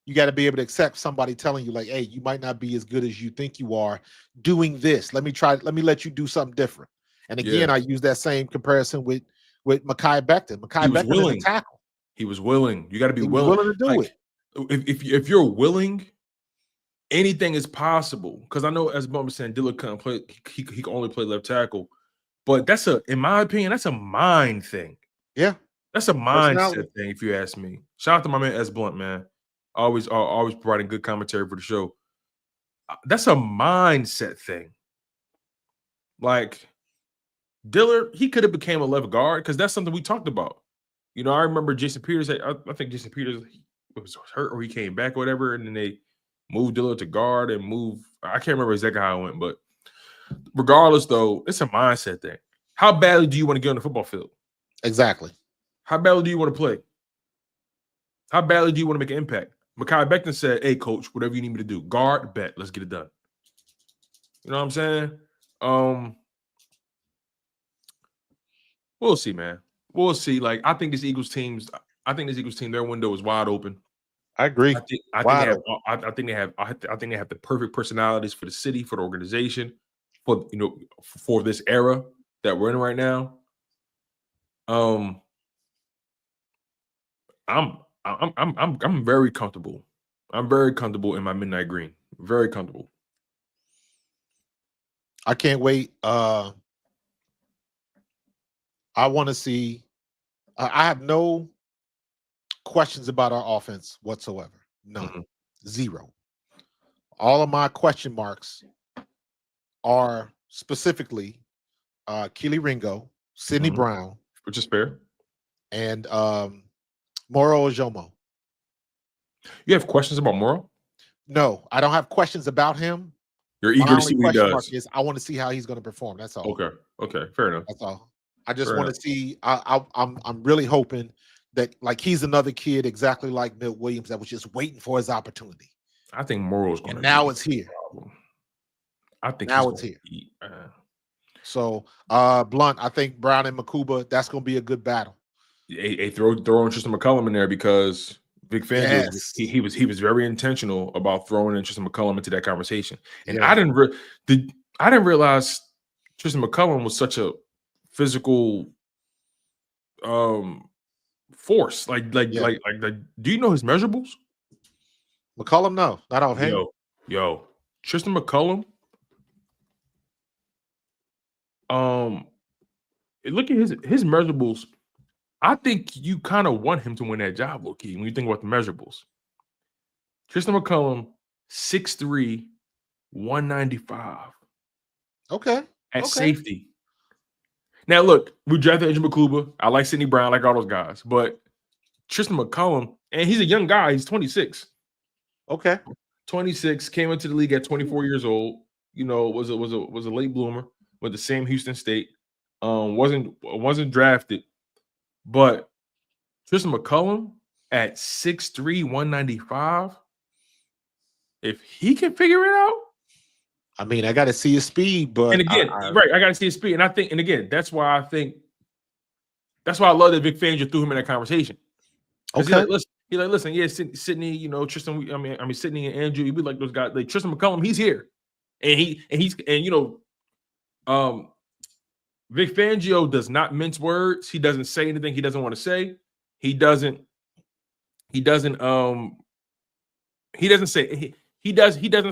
you got to be able to accept somebody telling you, like, hey, you might not be as good as you think you are doing this. Let me let you do something different. And again, I use that same comparison with Mekhi Becton. Mekhi Becton is a tackle. He was willing. You got to be willing to do it. If you're willing, anything is possible. Because I know, as Bum was saying, Dillard couldn't play. He can only play left tackle. But in my opinion, that's a mind thing. Yeah. That's a mindset thing, if you ask me. Shout out to my man S. Blunt, man. Always providing good commentary for the show. That's a mindset thing. Like, Dillard, he could have became a left guard because that's something we talked about. You know, I remember Jason Peters. I think Jason Peters was hurt or he came back or whatever, and then they moved Dillard to guard and I can't remember exactly how it went, but regardless, though, it's a mindset thing. How badly do you want to get on the football field? Exactly. How badly do you want to play? How badly do you want to make an impact? Mekhi Becton said, hey, coach, whatever you need me to do. Guard, bet. Let's get it done. You know what I'm saying? We'll see, man. We'll see. Like, I think this Eagles team, their window is wide open. I agree. I think they have the perfect personalities for the city, for the organization, for this era that we're in right now. I'm very comfortable. I'm very comfortable in my midnight green. Very comfortable. I can't wait. I want to see. I have no questions about our offense whatsoever. None. Mm-hmm. Zero. All of my question marks are specifically Keely Ringo, Sidney Brown, which is fair, and Moro Ojomo. You have questions about Moro? No, I don't have questions about him. You're eager to see what he does. I want to see how he's going to perform. That's all. Okay, fair enough. That's all. I just want to see. I'm really hoping that, like, he's another kid exactly like Milt Williams that was just waiting for his opportunity. I think Moro's going to. Now it's here. I think now it's here. So, Blunt, I think Brown and Makuba, that's going to be a good battle. Throw Tristan McCullum in there because Vic Fangio, he was very intentional about throwing in Tristan McCullum into that conversation. And I didn't realize Tristan McCullum was such a physical force. Like, do you know his measurables? McCullum, no, not offhand. Yo, Tristan McCullum. Look at his measurables. I think you kind of want him to win that job, low-key, when you think about the measurables. Tristan McCullum, 6'3", 195. Okay. At safety. Now, look, we drafted Andrew McCluba. I like Sidney Brown, I like all those guys. But Tristan McCullum, and he's a young guy. He's 26. Okay. 26, came into the league at 24 years old. You know, was a late bloomer with the same Houston State. Wasn't drafted. But Tristan McCullum at 6'3", 195, if he can figure it out. I mean, I got to see his speed, but and again, I got to see his speed. And that's why I love that Vic Fangio threw him in that conveation. Okay. He's like, listen, yeah, Sidney, you know, Tristan, I mean, Sidney and Andrew, you be like those guys, like Tristan McCullum, he's here. And Vic Fangio does not mince words. He doesn't say anything he doesn't want to say. He doesn't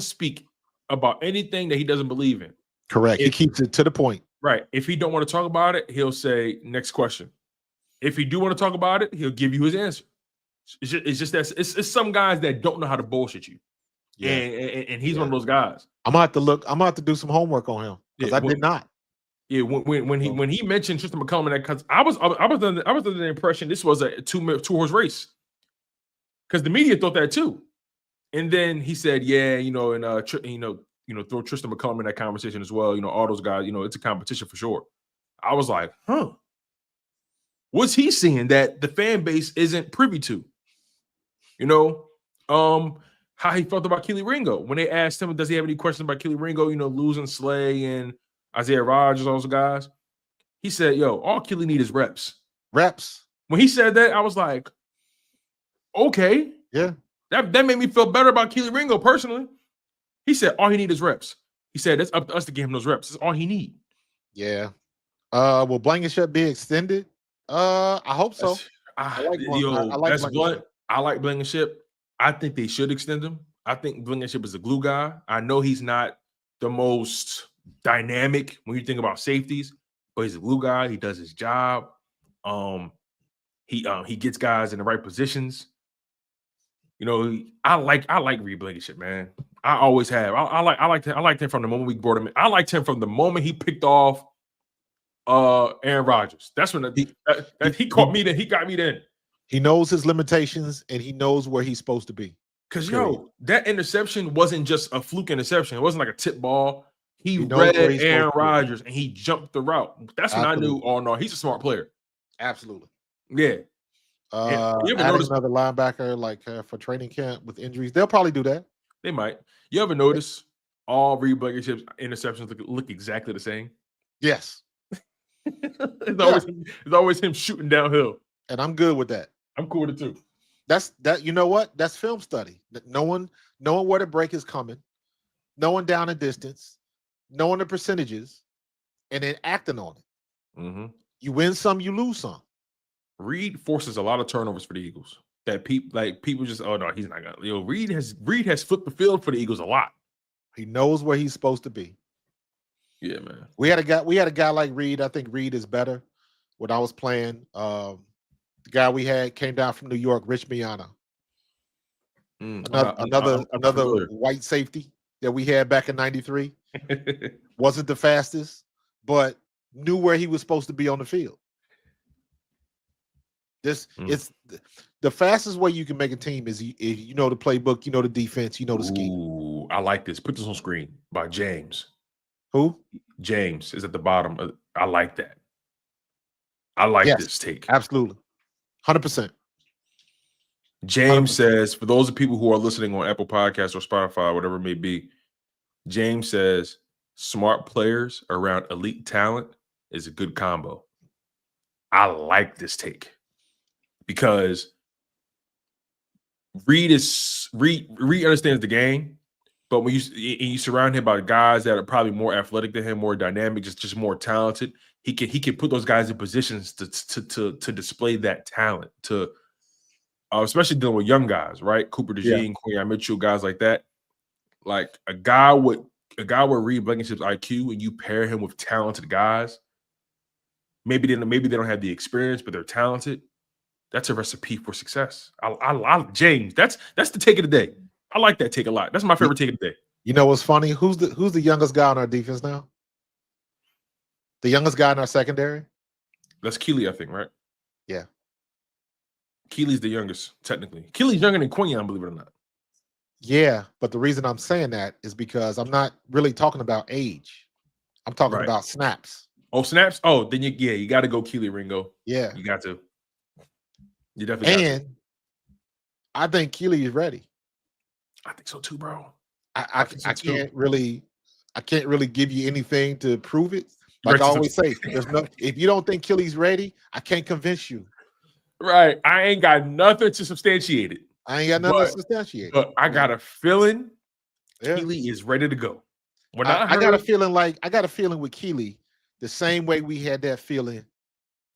speak about anything that he doesn't believe in. Correct. He keeps it to the point. Right. If he don't want to talk about it, he'll say next question. If he do want to talk about it, he'll give you his answer. It's just that it's some guys that don't know how to bullshit you. Yeah. And he's one of those guys. I'm gonna have to do some homework on him because I did not. Yeah, when he mentioned Tristan McCollum, because I was under the impression this was a two-horse race, because the media thought that too, and then he said, yeah, and throw Tristan McCollum in that conversation as well. All those guys, it's a competition for sure. I was like, huh, what's he seeing that the fan base isn't privy to? How he felt about Kelee Ringo when they asked him, does he have any questions about Kelee Ringo? Losing Slay and Isaiah Rodgers, all those guys. He said, yo, all Kelee need is reps. Reps. When he said that, I was like, okay. Yeah. That made me feel better about Kelee Ringo personally. He said, all he need is reps. He said, it's up to us to give him those reps. That's all he need. Yeah. Will Blankenship be extended? I hope so. I like Blankenship. I think they should extend him. I think Blankenship is a glue guy. I know he's not the most dynamic when you think about safeties, but he's a glue guy. He does his job. He gets guys in the right positions. I like Reed Blankenship, man. I always have. I liked him from the moment we brought him in. I liked him from the moment he picked off Aaron Rodgers. That's when he caught me. Then he got me. Then he knows his limitations and he knows where he's supposed to be. Because that interception wasn't just a fluke interception. It wasn't like a tip ball. He read Aaron Rodgers and he jumped the route. That's when I knew, oh no, he's a smart player. Absolutely. Yeah. You ever notice another linebacker for training camp with injuries? They'll probably do that. They might. You ever notice all Reed Blankenship's interceptions look exactly the same? Yes. It's always him shooting downhill. And I'm good with that. I'm cool with it too. That's that. You know what? That's film study. Knowing where the break is coming, knowing down and distance, knowing the percentages, and then acting on it. Mm-hmm. You win some, you lose some. Reed forces a lot of turnovers for the Eagles. That people just, oh no, he's not gonna. Reed has flipped the field for the Eagles a lot. He knows where he's supposed to be. Yeah, man. We had a guy like Reed. I think Reed is better. When I was playing, the guy we had came down from New York, Rich Miana. Another white safety that we had back in '93. Wasn't the fastest, but knew where he was supposed to be on the field. It's the fastest way you can make a team is you know the playbook, you know the defense, you know the scheme. Ooh, I like this. Put this on screen by James. Who? James is at the bottom. I like that. I like this take. Absolutely. 100%. James 100%. Says, for those of people who are listening on Apple Podcasts or Spotify, whatever it may be, James says, smart players around elite talent is a good combo. I like this take because Reed understands the game, but when you surround him by guys that are probably more athletic than him, more dynamic, just more talented, he can put those guys in positions to display that talent, to especially dealing with young guys, right? Cooper DeJean, Quinyon Mitchell, guys like that. Like a guy with Reed Blankenship's IQ, and you pair him with talented guys. Maybe they don't have the experience, but they're talented. That's a recipe for success. I James. That's the take of the day. I like that take a lot. That's my favorite take of the day. You know what's funny? Who's the youngest guy on our defense now? The youngest guy in our secondary? That's Kelee, I think, right? Yeah. Keely's the youngest, technically. Keely's younger than Quinyon, believe it or not. Yeah, but the reason I'm saying that is because I'm not really talking about age. I'm talking about snaps. Oh, snaps? Oh, then you got to go Kelee Ringo. Yeah. You got to. You definitely got to. I think Kelee is ready. I think so too, bro. I can't really give you anything to prove it. Like I always say, if you don't think Keelee's ready, I can't convince you. Right. I ain't got nothing to substantiate it. I ain't got nothing to substantiate. But I got a feeling Kelee is ready to go. I got a feeling with Kelee the same way we had that feeling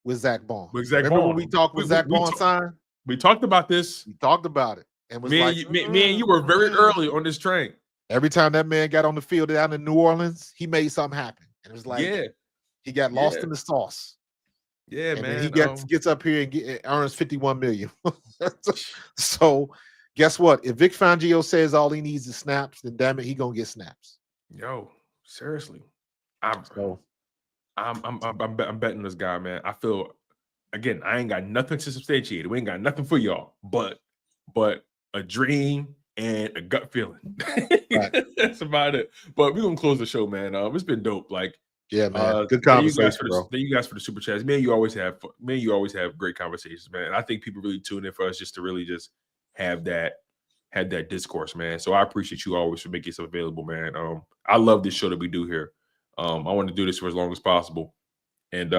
with Zach Bond. Remember when we talked with Zach Bond sign? We talked about this. We talked about it. And me and you were very early on this train. Every time that man got on the field down in New Orleans, he made something happen. And it was like he got lost in the sauce. Yeah, and man. He gets up here and earns $51 million. So guess what? If Vic Fangio says all he needs is snaps, then damn it, he gonna get snaps. Yo, seriously, I'm betting this guy, man. I feel again, I ain't got nothing to substantiate it. We ain't got nothing for y'all, but a dream and a gut feeling. Right. That's about it. But we're gonna close the show, man. It's been dope. Like, yeah, man. Good conversation, bro. Thank you guys for the super chats. Man, you always have great conversations, man. And I think people really tune in for us just to really just have that discourse, man. So I appreciate you always for making yourself available, man. I love this show that we do here. I want to do this for as long as possible. And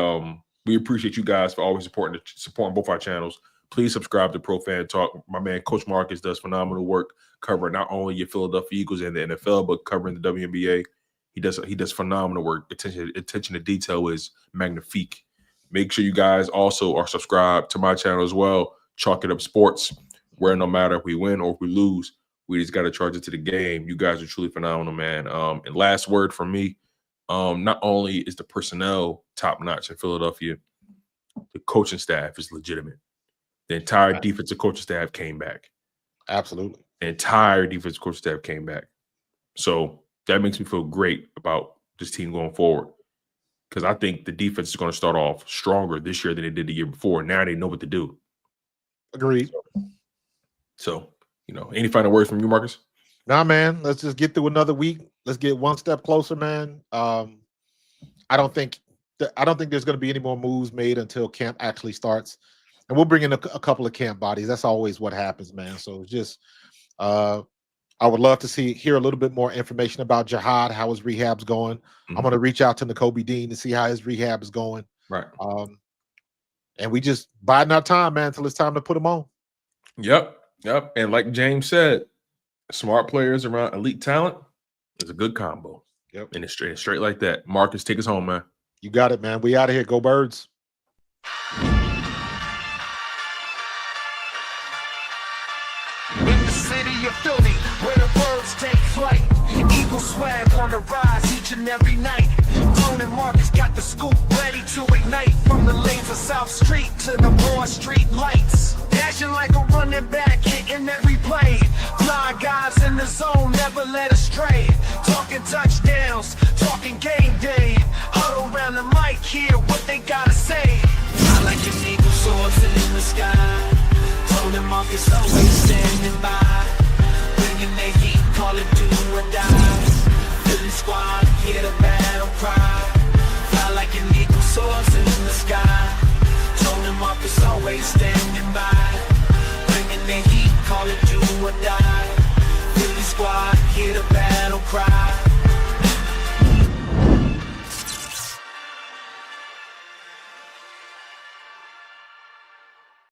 we appreciate you guys for always supporting both our channels. Please subscribe to Pro Fan Talk. My man, Coach Markus, does phenomenal work covering not only your Philadelphia Eagles and the NFL, but covering the WNBA. He does phenomenal work. Attention to detail is magnifique. Make sure you guys also are subscribed to my channel as well. Chalk It Up Sports, where no matter if we win or if we lose, we just got to charge it to the game. You guys are truly phenomenal, man. And last word from me, not only is the personnel top-notch in Philadelphia, the coaching staff is legitimate. The entire defensive coaching staff came back. Absolutely. The entire defensive coaching staff came back. So that makes me feel great about this team going forward, because I think the defense is going to start off stronger this year than they did the year before. Now they know what to do. Agreed. So any final words from you, Marcus? Nah, man. Let's just get through another week. Let's get one step closer, man. I don't think there's going to be any more moves made until camp actually starts, and we'll bring in a couple of camp bodies. That's always what happens, man. So just, I would love to hear a little bit more information about Jihaad, how his rehab's going. Mm-hmm. I'm going to reach out to Nakobe Dean to see how his rehab is going. Right. And we just biding our time, man, until it's time to put him on. Yep. And like James said, smart players around elite talent is a good combo. Yep. And it's straight like that. Marcus, take us home, man. You got it, man. We out of here. Go Birds. In the city of Philly, where the birds take flight, Eagle swag on the rise each and every night. Nolan and Markus got the scoop ready to ignite, from the lanes of South Street to the Broad Street lights. Dashing like a running back, hitting every play. Fly guys in the zone, never led astray. Talking touchdowns, talking game day. Huddle around the mic, hear what they gotta say. I like an eagle soaring in the sky. Nolan and Markus always standing by. Bringing their heat, call it do or die. Philly squad, get it back.